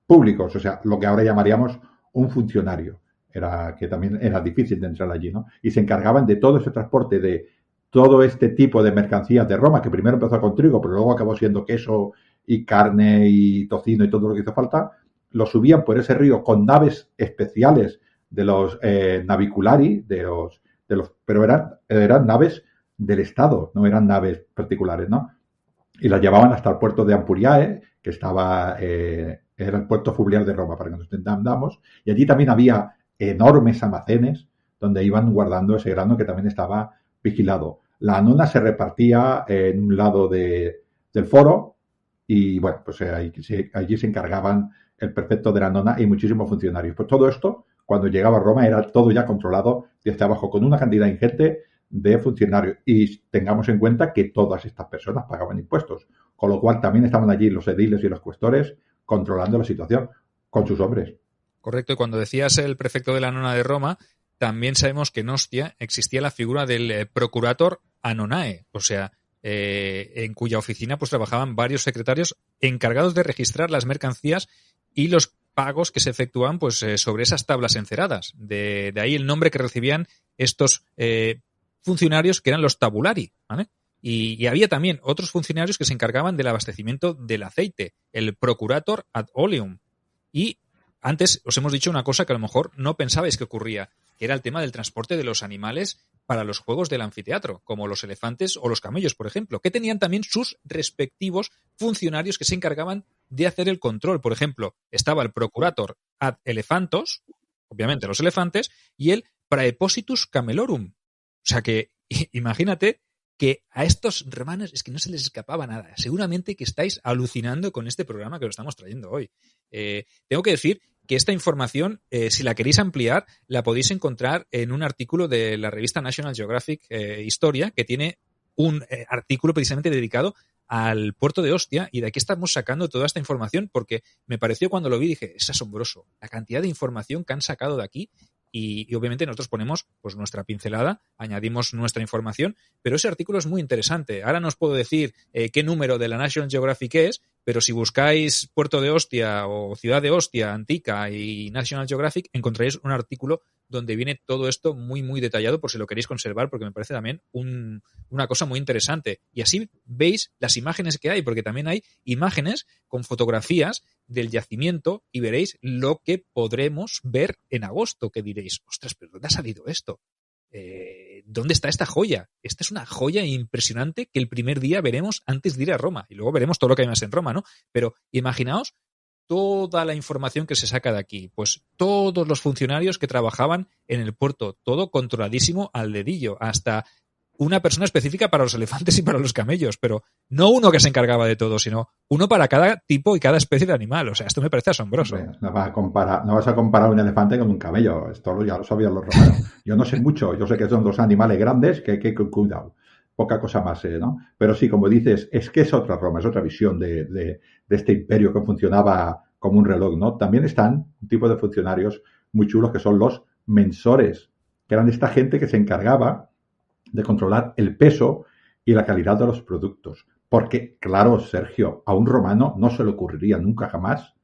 públicos, o sea, lo que ahora llamaríamos un funcionario, que también era difícil de entrar allí, ¿no? Y se encargaban de todo ese transporte, de todo este tipo de mercancías de Roma, que primero empezó con trigo, pero luego acabó siendo queso y carne y tocino y todo lo que hizo falta, lo subían por ese río con naves especiales de los naviculari, pero eran naves del Estado, no eran naves particulares, ¿no? Y las llevaban hasta el puerto de Ampuriae, que era el puerto fluvial de Roma, para que nos entendamos, y allí también había enormes almacenes donde iban guardando ese grano que también estaba vigilado. La anona se repartía en un lado del foro y, bueno, pues allí se encargaban el prefecto de la anona y muchísimos funcionarios. Pues todo esto, cuando llegaba a Roma, era todo ya controlado desde abajo, con una cantidad ingente de funcionarios. Y tengamos en cuenta que todas estas personas pagaban impuestos, con lo cual también estaban allí los ediles y los cuestores controlando la situación con sus hombres. Correcto, y cuando decías el prefecto de la Anona de Roma, también sabemos que en Ostia existía la figura del procurator anonae, o sea, en cuya oficina pues trabajaban varios secretarios encargados de registrar las mercancías y los pagos que se efectuaban pues sobre esas tablas enceradas. De ahí el nombre que recibían estos funcionarios, que eran los tabulari, ¿vale? Y había también otros funcionarios que se encargaban del abastecimiento del aceite, el procurator ad oleum. Y antes os hemos dicho una cosa que a lo mejor no pensabais que ocurría, que era el tema del transporte de los animales para los juegos del anfiteatro, como los elefantes o los camellos, por ejemplo, que tenían también sus respectivos funcionarios que se encargaban de hacer el control. Por ejemplo, estaba el procurator ad elephantos, obviamente los elefantes, y el praepositus camelorum. O sea que imagínate que a estos romanos es que no se les escapaba nada. Seguramente que estáis alucinando con este programa que os estamos trayendo hoy. Tengo que decir que esta información, si la queréis ampliar, la podéis encontrar en un artículo de la revista National Geographic Historia, que tiene un artículo precisamente dedicado al puerto de Ostia, y de aquí estamos sacando toda esta información porque me pareció, cuando lo vi, dije, es asombroso la cantidad de información que han sacado de aquí. Y obviamente nosotros ponemos pues nuestra pincelada, añadimos nuestra información, pero ese artículo es muy interesante. Ahora no os puedo decir qué número de la National Geographic es, pero si buscáis Puerto de Ostia o Ciudad de Ostia, Antica y National Geographic, encontraréis un artículo donde viene todo esto muy, muy detallado, por si lo queréis conservar, porque me parece también una cosa muy interesante. Y así veis las imágenes que hay, porque también hay imágenes con fotografías del yacimiento y veréis lo que podremos ver en agosto, que diréis, ostras, ¿pero dónde ha salido esto? ¿Dónde está esta joya? Esta es una joya impresionante que el primer día veremos antes de ir a Roma, y luego veremos todo lo que hay más en Roma, ¿no? Pero imaginaos toda la información que se saca de aquí, pues todos los funcionarios que trabajaban en el puerto, todo controladísimo al dedillo, hasta una persona específica para los elefantes y para los camellos, pero no uno que se encargaba de todo, sino uno para cada tipo y cada especie de animal. O sea, esto me parece asombroso. No vas a comparar un elefante con un camello. Esto ya lo sabían los romanos. Yo no sé mucho. Yo sé que son dos animales grandes que hay que cuidar. Poca cosa más, ¿no? Pero sí, como dices, es que es otra Roma, es otra visión de este imperio que funcionaba como un reloj, ¿no? También están un tipo de funcionarios muy chulos que son los mensores, que eran esta gente que se encargaba de controlar el peso y la calidad de los productos. Porque, claro, Sergio, a un romano no se le ocurriría nunca jamás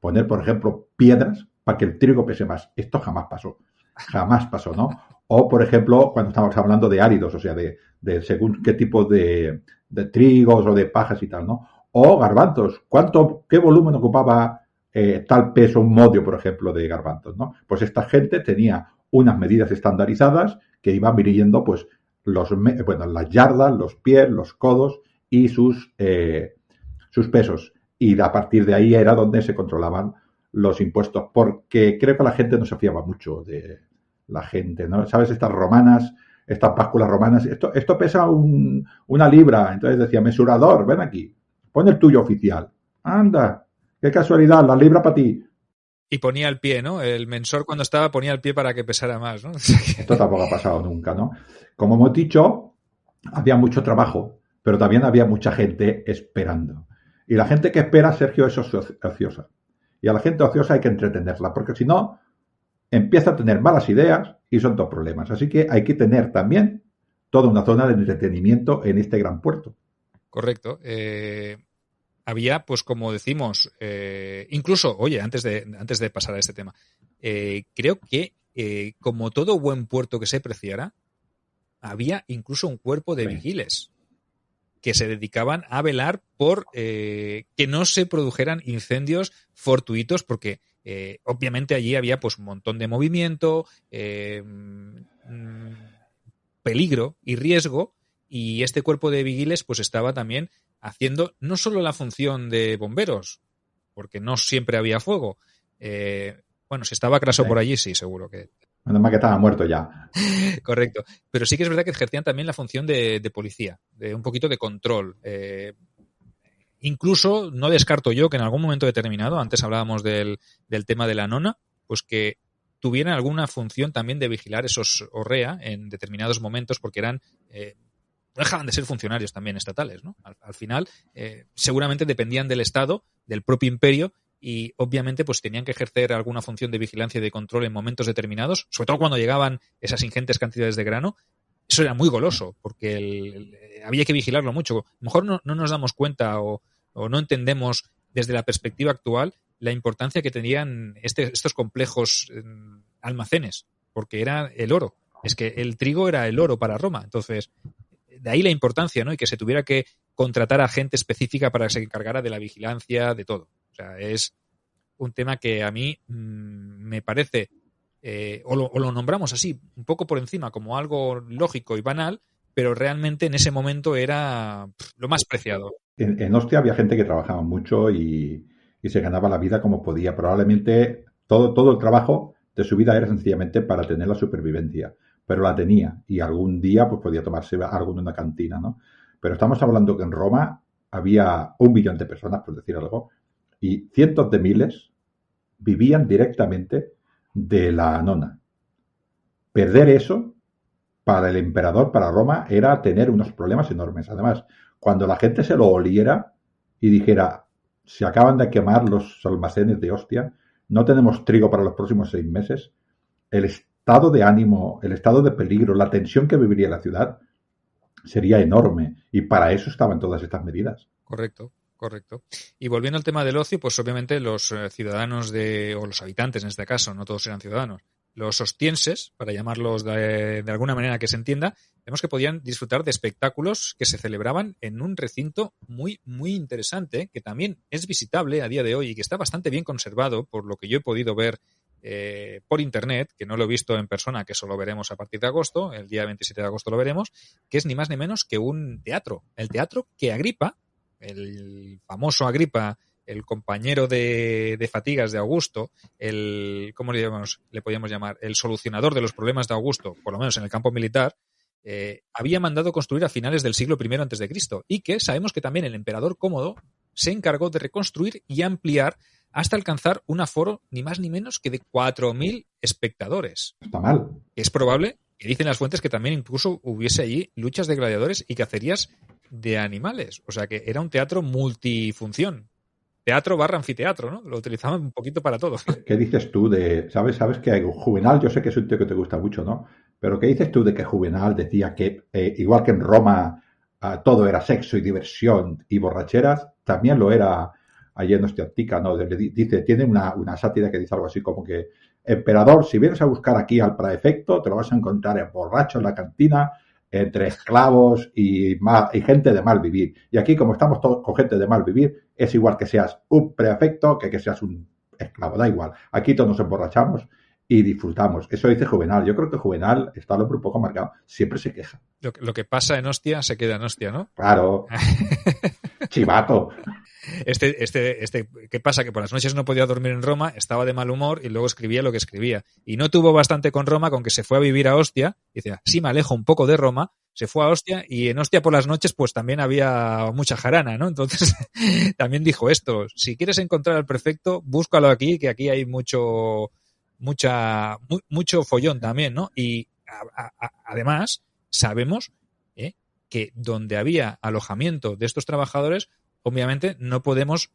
poner, por ejemplo, piedras para que el trigo pese más. Esto jamás pasó. Jamás pasó, ¿no? O, por ejemplo, cuando estamos hablando de áridos, o sea, de según qué tipo de trigos o de pajas y tal, ¿no? O garbanzos. ¿Qué volumen ocupaba tal peso, un modio, por ejemplo, de garbanzos, ¿no? Pues esta gente tenía unas medidas estandarizadas que iban midiendo, pues, las yardas, los pies, los codos y sus pesos. Y a partir de ahí era donde se controlaban los impuestos, porque creo que la gente no se fiaba mucho de la gente, ¿no? ¿Sabes? Estas romanas, estas básculas romanas, esto pesa una libra. Entonces decía, mesurador, ven aquí, pon el tuyo oficial. Anda, qué casualidad, la libra para ti. Y ponía el pie, ¿no? El mensor, cuando estaba, ponía el pie para que pesara más, ¿no? Esto tampoco ha pasado nunca, ¿no? Como hemos dicho, había mucho trabajo, pero también había mucha gente esperando. Y la gente que espera, Sergio, es ociosa. Y a la gente ociosa hay que entretenerla, porque si no, empieza a tener malas ideas y son dos problemas. Así que hay que tener también toda una zona de entretenimiento en este gran puerto. Correcto. Había, pues como decimos, incluso, oye, antes de pasar a este tema, creo que como todo buen puerto que se preciara, había incluso un cuerpo de vigiles que se dedicaban a velar por que no se produjeran incendios fortuitos, porque obviamente allí había pues un montón de movimiento, peligro y riesgo, y este cuerpo de vigiles pues estaba también haciendo no solo la función de bomberos, porque no siempre había fuego. Bueno, si estaba Craso por allí, sí, seguro que... Menos mal que estaba muerto ya. Correcto. Pero sí que es verdad que ejercían también la función de policía, de un poquito de control. Incluso no descarto yo que en algún momento determinado, antes hablábamos del tema de la nona, pues que tuvieran alguna función también de vigilar esos horrea en determinados momentos, porque eran... no dejaban de ser funcionarios también estatales, ¿no? Al final, seguramente dependían del Estado, del propio imperio, y obviamente pues tenían que ejercer alguna función de vigilancia y de control en momentos determinados, sobre todo cuando llegaban esas ingentes cantidades de grano. Eso era muy goloso, porque había que vigilarlo mucho. A lo mejor no nos damos cuenta o no entendemos desde la perspectiva actual la importancia que tenían estos complejos almacenes, porque era el oro. Es que el trigo era el oro para Roma. Entonces, de ahí la importancia, ¿no? Y que se tuviera que contratar a gente específica para que se encargara de la vigilancia, de todo. O sea, es un tema que a mí me parece o lo nombramos así, un poco por encima, como algo lógico y banal, pero realmente en ese momento era lo más preciado. En Ostia había gente que trabajaba mucho y se ganaba la vida como podía. Probablemente todo el trabajo de su vida era sencillamente para tener la supervivencia, pero la tenía y algún día pues podía tomarse algo en una cantina, ¿no? Pero estamos hablando que en Roma había 1 millón de personas, por decir algo, y cientos de miles vivían directamente de la nona. Perder eso para el emperador, para Roma, era tener unos problemas enormes. Además, cuando la gente se lo oliera y dijera, se acaban de quemar los almacenes de Ostia, no tenemos trigo para los próximos 6 meses, el estado de ánimo, el estado de peligro, la tensión que viviría la ciudad sería enorme. Y para eso estaban todas estas medidas. Correcto. Y volviendo al tema del ocio, pues obviamente los ciudadanos o los habitantes en este caso, no todos eran ciudadanos, los ostienses, para llamarlos de alguna manera que se entienda, vemos que podían disfrutar de espectáculos que se celebraban en un recinto muy, muy interesante, que también es visitable a día de hoy y que está bastante bien conservado, por lo que yo he podido ver por internet, que no lo he visto en persona, que eso lo veremos a partir de agosto, el día 27 de agosto lo veremos, que es ni más ni menos que un teatro. El teatro que Agripa, el famoso Agripa, el compañero de fatigas de Augusto, ¿cómo le podíamos llamar? El solucionador de los problemas de Augusto, por lo menos en el campo militar, había mandado construir a finales del siglo I a.C. y que sabemos que también el emperador Cómodo se encargó de reconstruir y ampliar hasta alcanzar un aforo ni más ni menos que de 4.000 espectadores. Está mal. Es probable, que dicen las fuentes, que también incluso hubiese allí luchas de gladiadores y cacerías de animales. O sea que era un teatro multifunción. Teatro / anfiteatro, ¿no? Lo utilizaban un poquito para todo. ¿Qué dices tú de, sabes que Juvenal, yo sé que es un tío que te gusta mucho, ¿no? Pero ¿qué dices tú de que Juvenal decía que, igual que en Roma, todo era sexo y diversión y borracheras, también lo era allí en Ostia Antica, ¿no? Dice, tiene una sátira que dice algo así como que, emperador, si vienes a buscar aquí al praefecto, te lo vas a encontrar en borracho en la cantina, entre esclavos y gente de mal vivir. Y aquí, como estamos todos con gente de mal vivir, es igual que seas un prefecto que seas un esclavo, da igual. Aquí todos nos emborrachamos y disfrutamos. Eso dice Juvenal. Yo creo que Juvenal está lo un poco marcado. Siempre se queja. Lo que pasa en Ostia se queda en Ostia, ¿no? Claro. Chivato. ¿Qué pasa? Que por las noches no podía dormir en Roma, estaba de mal humor y luego escribía lo que escribía. Y no tuvo bastante con Roma, con que se fue a vivir a Ostia. Y decía, sí, me alejo un poco de Roma. Se fue a Ostia y en Ostia por las noches pues también había mucha jarana, ¿no? Entonces también dijo esto, si quieres encontrar al prefecto, búscalo aquí, que aquí hay mucho follón también, ¿no? Y además sabemos que donde había alojamiento de estos trabajadores, obviamente no podemos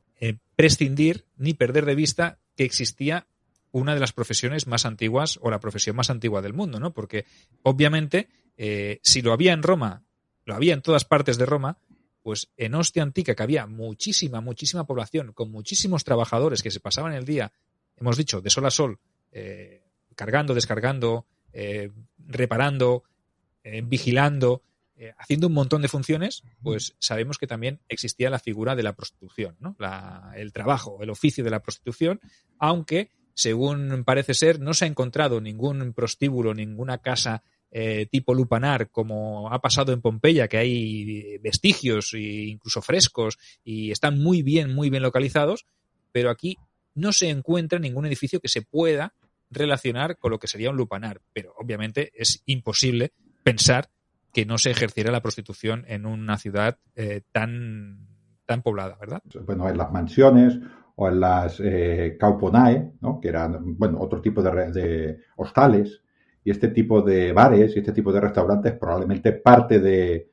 prescindir ni perder de vista que existía una de las profesiones más antiguas o la profesión más antigua del mundo, ¿no? Porque obviamente si lo había en Roma, lo había en todas partes de Roma, pues en Ostia Antica, que había muchísima población, con muchísimos trabajadores que se pasaban el día, hemos dicho, de sol a sol, cargando, descargando, reparando, vigilando, haciendo un montón de funciones, pues sabemos que también existía la figura de la prostitución, ¿no? El trabajo, el oficio de la prostitución, aunque, según parece ser, no se ha encontrado ningún prostíbulo, ninguna casa tipo lupanar, como ha pasado en Pompeya, que hay vestigios e incluso frescos y están muy bien localizados, pero aquí no se encuentra ningún edificio que se pueda relacionar con lo que sería un lupanar, pero obviamente es imposible pensar que no se ejerciera la prostitución en una ciudad tan poblada, ¿verdad? Bueno, en las mansiones o en las cauponae, ¿no? Que eran, bueno, otro tipo de hostales, y este tipo de bares y este tipo de restaurantes, probablemente parte de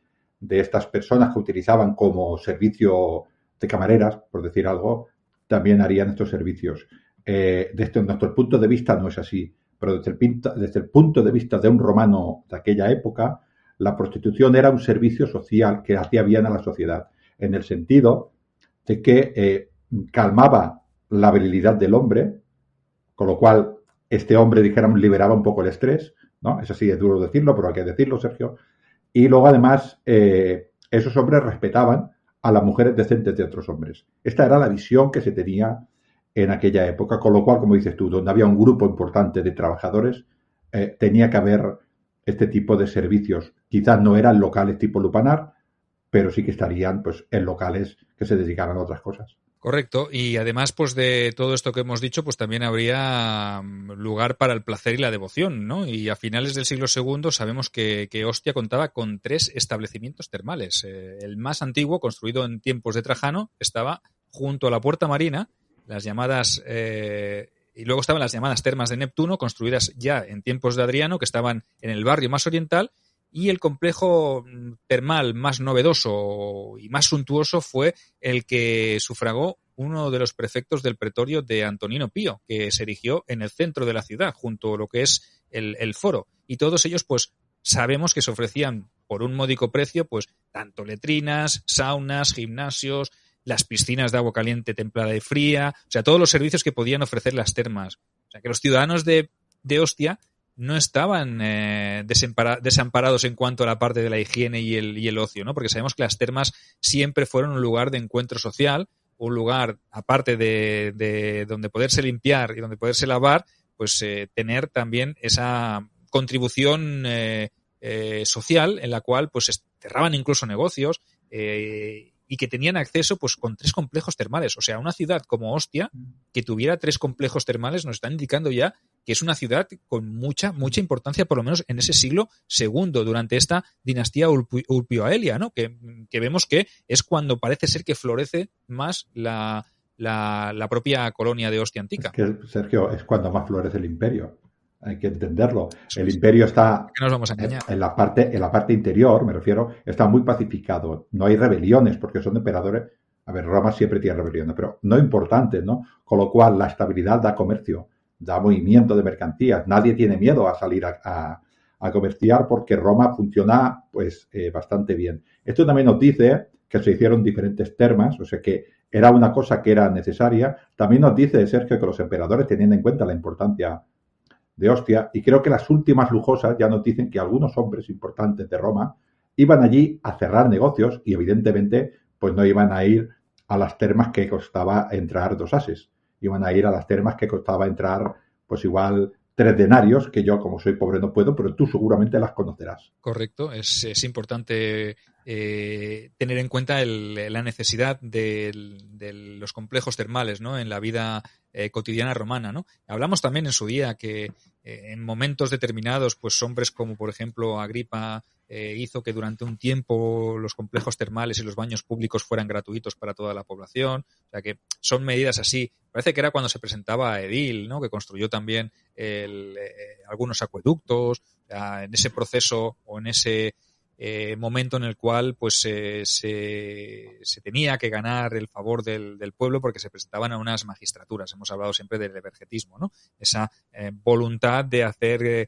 estas personas que utilizaban como servicio de camareras, por decir algo, también harían estos servicios. Desde nuestro punto de vista no es así, pero desde el punto de vista de un romano de aquella época, la prostitución era un servicio social que hacía bien a la sociedad, en el sentido de que calmaba la virilidad del hombre, con lo cual este hombre, dijéramos, liberaba un poco el estrés, ¿no? Es así, es duro decirlo, pero hay que decirlo, Sergio. Y luego, además, esos hombres respetaban a las mujeres decentes de otros hombres. Esta era la visión que se tenía en aquella época, con lo cual, como dices tú, donde había un grupo importante de trabajadores, tenía que haber este tipo de servicios. Quizás no eran locales tipo lupanar, pero sí que estarían pues en locales que se dedicaran a otras cosas. Correcto, y además pues de todo esto que hemos dicho, pues también habría lugar para el placer y la devoción, ¿no? Y a finales del siglo II sabemos que Ostia contaba con 3 establecimientos termales. El más antiguo, construido en tiempos de Trajano, estaba junto a la Puerta Marina, las llamadas y luego estaban las llamadas Termas de Neptuno, construidas ya en tiempos de Adriano, que estaban en el barrio más oriental. Y el complejo termal más novedoso y más suntuoso fue el que sufragó uno de los prefectos del pretorio de Antonino Pío, que se erigió en el centro de la ciudad, junto a lo que es el foro. Y todos ellos, pues, sabemos que se ofrecían por un módico precio, pues, tanto letrinas, saunas, gimnasios, las piscinas de agua caliente, templada y fría, o sea, todos los servicios que podían ofrecer las termas. O sea, que los ciudadanos de Ostia no estaban desamparados en cuanto a la parte de la higiene y el ocio, ¿no? Porque sabemos que las termas siempre fueron un lugar de encuentro social, un lugar, aparte de donde poderse limpiar y donde poderse lavar, pues tener también esa contribución social en la cual pues cerraban incluso negocios y que tenían acceso pues con 3 complejos termales. O sea, una ciudad como Ostia, que tuviera 3 complejos termales, nos está indicando ya que es una ciudad con mucha importancia, por lo menos en ese siglo II, durante esta dinastía Ulpio-Aelia, ¿no? Que vemos que es cuando parece ser que florece más la propia colonia de Ostia antica. Es que, Sergio, es cuando más florece el imperio. Hay que entenderlo. El imperio está ¿Qué nos vamos a engañar? en la parte interior, me refiero, está muy pacificado. No hay rebeliones porque son emperadores. A ver, Roma siempre tiene rebeliones, pero no importantes, ¿no? Con lo cual, la estabilidad da comercio, da movimiento de mercancías. Nadie tiene miedo a salir a comerciar porque Roma funciona pues bastante bien. Esto también nos dice que se hicieron diferentes termas, o sea que era una cosa que era necesaria. También nos dice, Sergio, que los emperadores tenían en cuenta la importancia de Ostia, y creo que las últimas lujosas ya nos dicen que algunos hombres importantes de Roma iban allí a cerrar negocios y evidentemente pues no iban a ir a las termas que costaba entrar 2 ases, iban a ir a las termas que costaba entrar pues igual 3 denarios, que yo como soy pobre no puedo, pero tú seguramente las conocerás. Correcto, es importante tener en cuenta la necesidad de los complejos termales, ¿no? En la vida cotidiana romana, ¿no? Hablamos también en su día que en momentos determinados, pues hombres como por ejemplo Agripa hizo que durante un tiempo los complejos termales y los baños públicos fueran gratuitos para toda la población. O sea que son medidas así. Parece que era cuando se presentaba a Edil, ¿no? Que construyó también algunos acueductos. O sea, en ese proceso o en ese momento en el cual pues se tenía que ganar el favor del pueblo porque se presentaban a unas magistraturas. Hemos hablado siempre del evergetismo, ¿no? Esa voluntad de hacer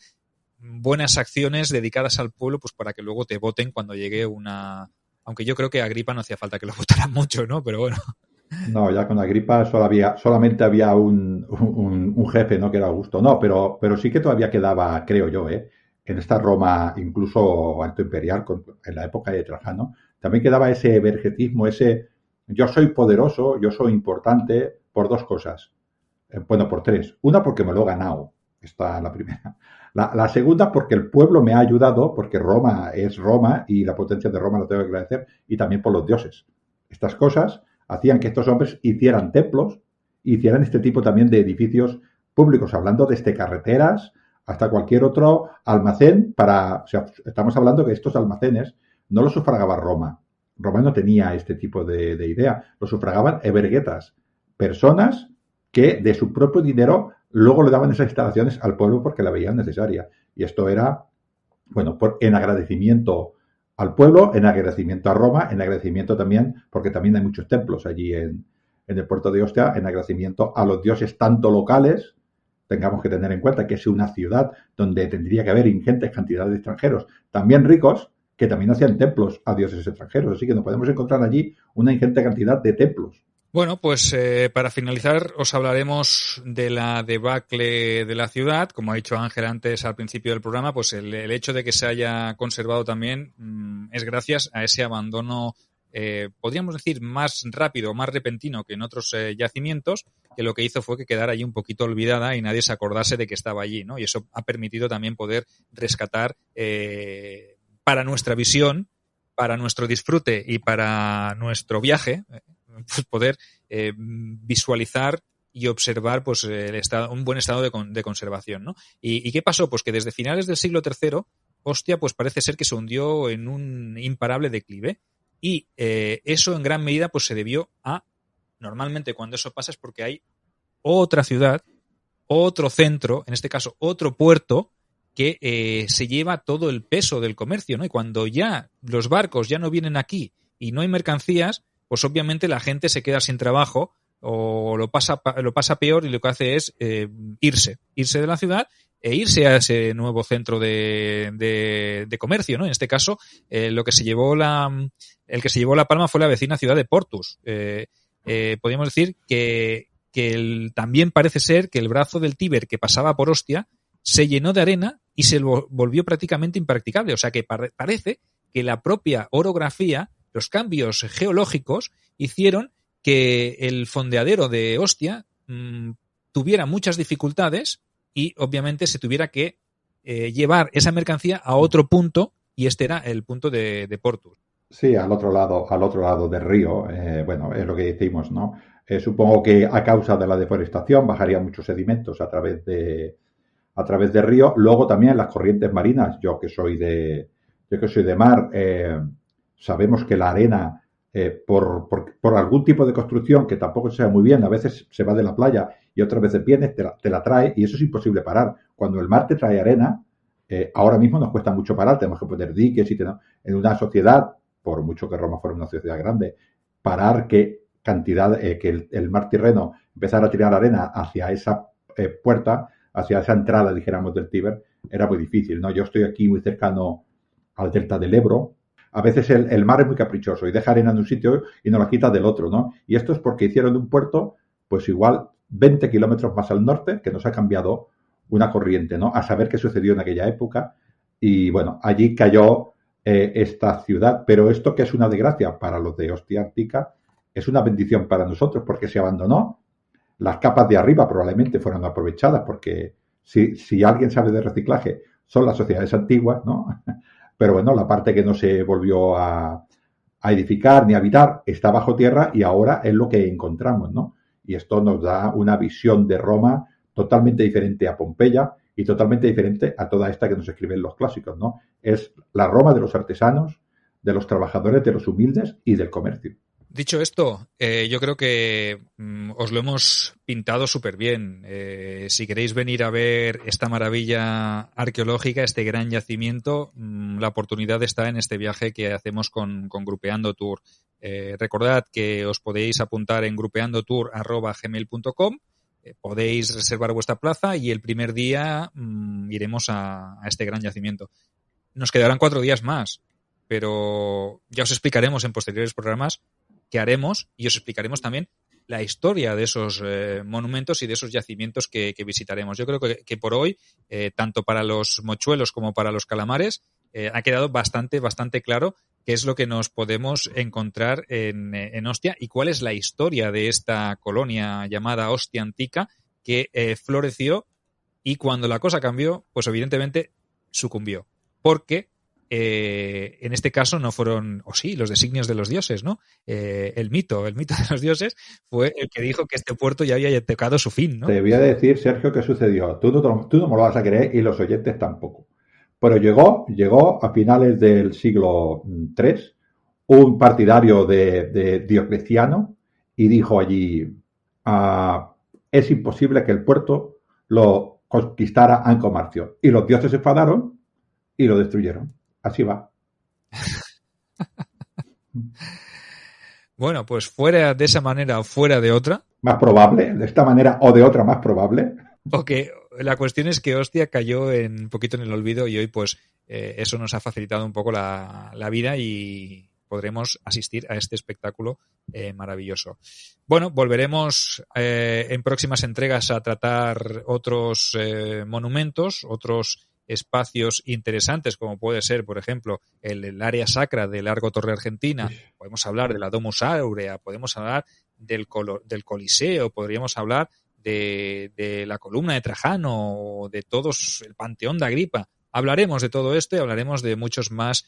buenas acciones dedicadas al pueblo pues para que luego te voten cuando llegue una... Aunque yo creo que a Agripa no hacía falta que lo votaran mucho, ¿no? Pero bueno. No, ya con Agripa solamente había un jefe, ¿no? Que era Augusto. No, pero sí que todavía quedaba, creo yo, en esta Roma, incluso alto imperial, en la época de Trajano, también quedaba ese vergetismo, ese yo soy poderoso, yo soy importante, por 2 cosas. Bueno, por 3. Una, porque me lo he ganado. Esta es la primera. La segunda, porque el pueblo me ha ayudado, porque Roma es Roma y la potencia de Roma lo tengo que agradecer, y también por los dioses. Estas cosas hacían que estos hombres hicieran templos, hicieran este tipo también de edificios públicos, hablando desde carreteras hasta cualquier otro almacén o sea, estamos hablando que estos almacenes no los sufragaba Roma. Roma no tenía este tipo de idea. Los sufragaban everguetas, personas que de su propio dinero luego le daban esas instalaciones al pueblo porque la veían necesaria. Y esto era, bueno, en agradecimiento al pueblo, en agradecimiento a Roma, en agradecimiento también, porque también hay muchos templos allí en el puerto de Ostia, en agradecimiento a los dioses tanto locales. Tengamos que tener en cuenta que es una ciudad donde tendría que haber ingentes cantidades de extranjeros, también ricos, que también hacían templos a dioses extranjeros. Así que nos podemos encontrar allí una ingente cantidad de templos. Bueno, pues para finalizar os hablaremos de la debacle de la ciudad. Como ha dicho Ángel antes al principio del programa, pues el hecho de que se haya conservado también es gracias a ese abandono podríamos decir, más rápido, más repentino que en otros yacimientos, que lo que hizo fue que quedara allí un poquito olvidada y nadie se acordase de que estaba allí, ¿no? Y eso ha permitido también poder rescatar para nuestra visión, para nuestro disfrute y para nuestro viaje, pues poder visualizar y observar pues un buen estado de conservación, ¿no? ¿Y qué pasó? Pues que desde finales del siglo III, Ostia pues parece ser que se hundió en un imparable declive y eso en gran medida pues se debió a, normalmente cuando eso pasa es porque hay otra ciudad, otro centro, en este caso otro puerto, que se lleva todo el peso del comercio, ¿no? Y cuando ya los barcos ya no vienen aquí y no hay mercancías, pues obviamente la gente se queda sin trabajo o lo pasa peor y lo que hace es irse de la ciudad e irse a ese nuevo centro de comercio, ¿no? En este caso, el que se llevó la palma fue la vecina ciudad de Portus. Podríamos decir que también parece ser que el brazo del Tíber que pasaba por Ostia se llenó de arena y se volvió prácticamente impracticable. O sea que parece que la propia orografía, los cambios geológicos, hicieron que el fondeadero de Ostia tuviera muchas dificultades y obviamente se tuviera que llevar esa mercancía a otro punto, y este era el punto de Portus. Sí, al otro lado del río, bueno, es lo que decimos, ¿no? Supongo que a causa de la deforestación bajarían muchos sedimentos a través del río. Luego también las corrientes marinas. Yo que soy de mar, sabemos que la arena, por algún tipo de construcción que tampoco se sabe muy bien, a veces se va de la playa y otras veces viene, te la trae, y eso es imposible parar. Cuando el mar te trae arena, ahora mismo nos cuesta mucho parar, tenemos que poner diques y en una sociedad, por mucho que Roma fuera una sociedad grande, parar que el mar Tirreno empezara a tirar arena hacia esa puerta, hacia esa entrada, dijéramos, del Tíber, era muy difícil, ¿no? Yo estoy aquí muy cercano al delta del Ebro. A veces el mar es muy caprichoso y deja arena en un sitio y nos la quita del otro, ¿no? Y esto es porque hicieron un puerto, pues igual 20 kilómetros más al norte, que nos ha cambiado una corriente, ¿no? A saber qué sucedió en aquella época. Y bueno, allí cayó esta ciudad. Pero esto, que es una desgracia para los de Ostia Antica, es una bendición para nosotros porque se abandonó. Las capas de arriba probablemente fueron aprovechadas, porque si alguien sabe de reciclaje son las sociedades antiguas, ¿no? Pero bueno, la parte que no se volvió a edificar ni a habitar está bajo tierra y ahora es lo que encontramos, ¿no? Y esto nos da una visión de Roma totalmente diferente a Pompeya y totalmente diferente a toda esta que nos escriben los clásicos, ¿no? Es la Roma de los artesanos, de los trabajadores, de los humildes y del comercio. Dicho esto, yo creo que os lo hemos pintado súper bien. Si queréis venir a ver esta maravilla arqueológica, este gran yacimiento, la oportunidad está en este viaje que hacemos con Grupeando Tour. Recordad que os podéis apuntar en grupeandotour@gmail.com, podéis reservar vuestra plaza y el primer día iremos a este gran yacimiento. Nos quedarán 4 días más, pero ya os explicaremos en posteriores programas que haremos, y os explicaremos también la historia de esos monumentos y de esos yacimientos que visitaremos. Yo creo que por hoy, tanto para los mochuelos como para los calamares, ha quedado bastante claro qué es lo que nos podemos encontrar en Ostia y cuál es la historia de esta colonia llamada Ostia Antica, que floreció, y cuando la cosa cambió, pues evidentemente sucumbió. Porque en este caso no fueron, o sí, los designios de los dioses, ¿no? El mito de los dioses fue el que dijo que este puerto ya había tocado su fin, ¿no? Te voy a decir, Sergio, qué sucedió. Tú no me lo vas a creer y los oyentes tampoco. Pero llegó a finales del siglo III un partidario de Diocleciano y dijo allí, es imposible que el puerto lo conquistara Anco Marcio. Y los dioses se enfadaron y lo destruyeron. Así va. Bueno, pues fuera de esa manera o fuera de otra. Más probable, de esta manera o de otra más probable. Porque la cuestión es que Ostia cayó un poquito en el olvido y hoy pues eso nos ha facilitado un poco la vida y podremos asistir a este espectáculo maravilloso. Bueno, volveremos en próximas entregas a tratar otros monumentos, otros espacios interesantes, como puede ser, por ejemplo, el área sacra del Largo Torre Argentina, podemos hablar de la Domus Aurea, podemos hablar del Coliseo, podríamos hablar de la columna de Trajano, de todos, el Panteón de Agripa. Hablaremos de todo esto y hablaremos de muchos más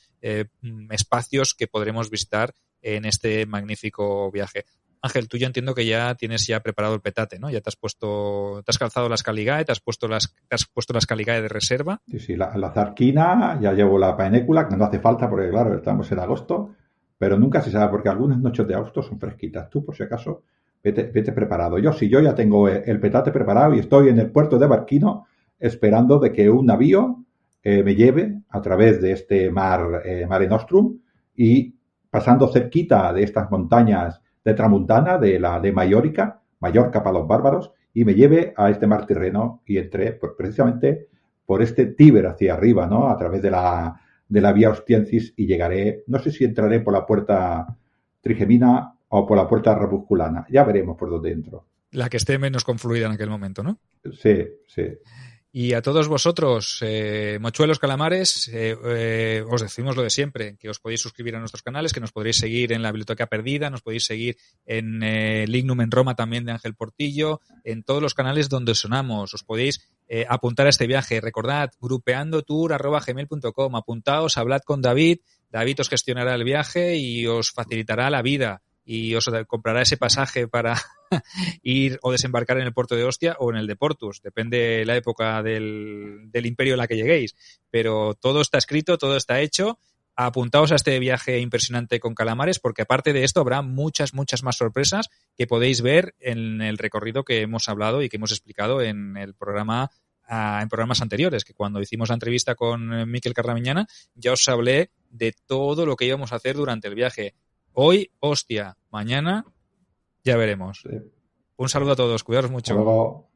espacios que podremos visitar en este magnífico viaje. Ángel, tú ya entiendo que ya tienes preparado el petate, ¿no? Ya te has calzado las Caligae, te has puesto las Caligae de reserva. Sí, la zarquina, ya llevo la paenécula, que no hace falta porque, claro, estamos en agosto, pero nunca se sabe porque algunas noches de agosto son fresquitas. Tú, por si acaso, vete preparado. Yo ya tengo el petate preparado y estoy en el puerto de Barquino esperando de que un navío me lleve a través de este Mare Nostrum y pasando cerquita de estas montañas de Tramuntana, de Mallorca para los bárbaros, y me lleve a este mar Tirreno y entré precisamente por este Tíber hacia arriba, ¿no? A través de la vía Ostiensis y llegaré, no sé si entraré por la puerta Trigemina o por la puerta Rapusculana. Ya veremos por dónde entro. La que esté menos confluida en aquel momento, ¿no? Sí. Y a todos vosotros, mochuelos, calamares, os decimos lo de siempre, que os podéis suscribir a nuestros canales, que nos podréis seguir en la Biblioteca Perdida, nos podéis seguir en Lignum en Roma también de Ángel Portillo, en todos los canales donde sonamos. Os podéis apuntar a este viaje. Recordad, grupeandotour@gmail.com. Apuntaos, hablad con David. David os gestionará el viaje y os facilitará la vida y os comprará ese pasaje para ir o desembarcar en el puerto de Ostia o en el de Portus, depende de la época del imperio en la que lleguéis, pero todo está escrito, todo está hecho. Apuntaos a este viaje impresionante con calamares, porque aparte de esto habrá muchas más sorpresas que podéis ver en el recorrido que hemos hablado y que hemos explicado en el programa, en programas anteriores, que cuando hicimos la entrevista con Miquel Carramiñana ya os hablé de todo lo que íbamos a hacer durante el viaje. Hoy, Ostia, mañana ya veremos. Sí. Un saludo a todos, cuidaros mucho. Hasta luego.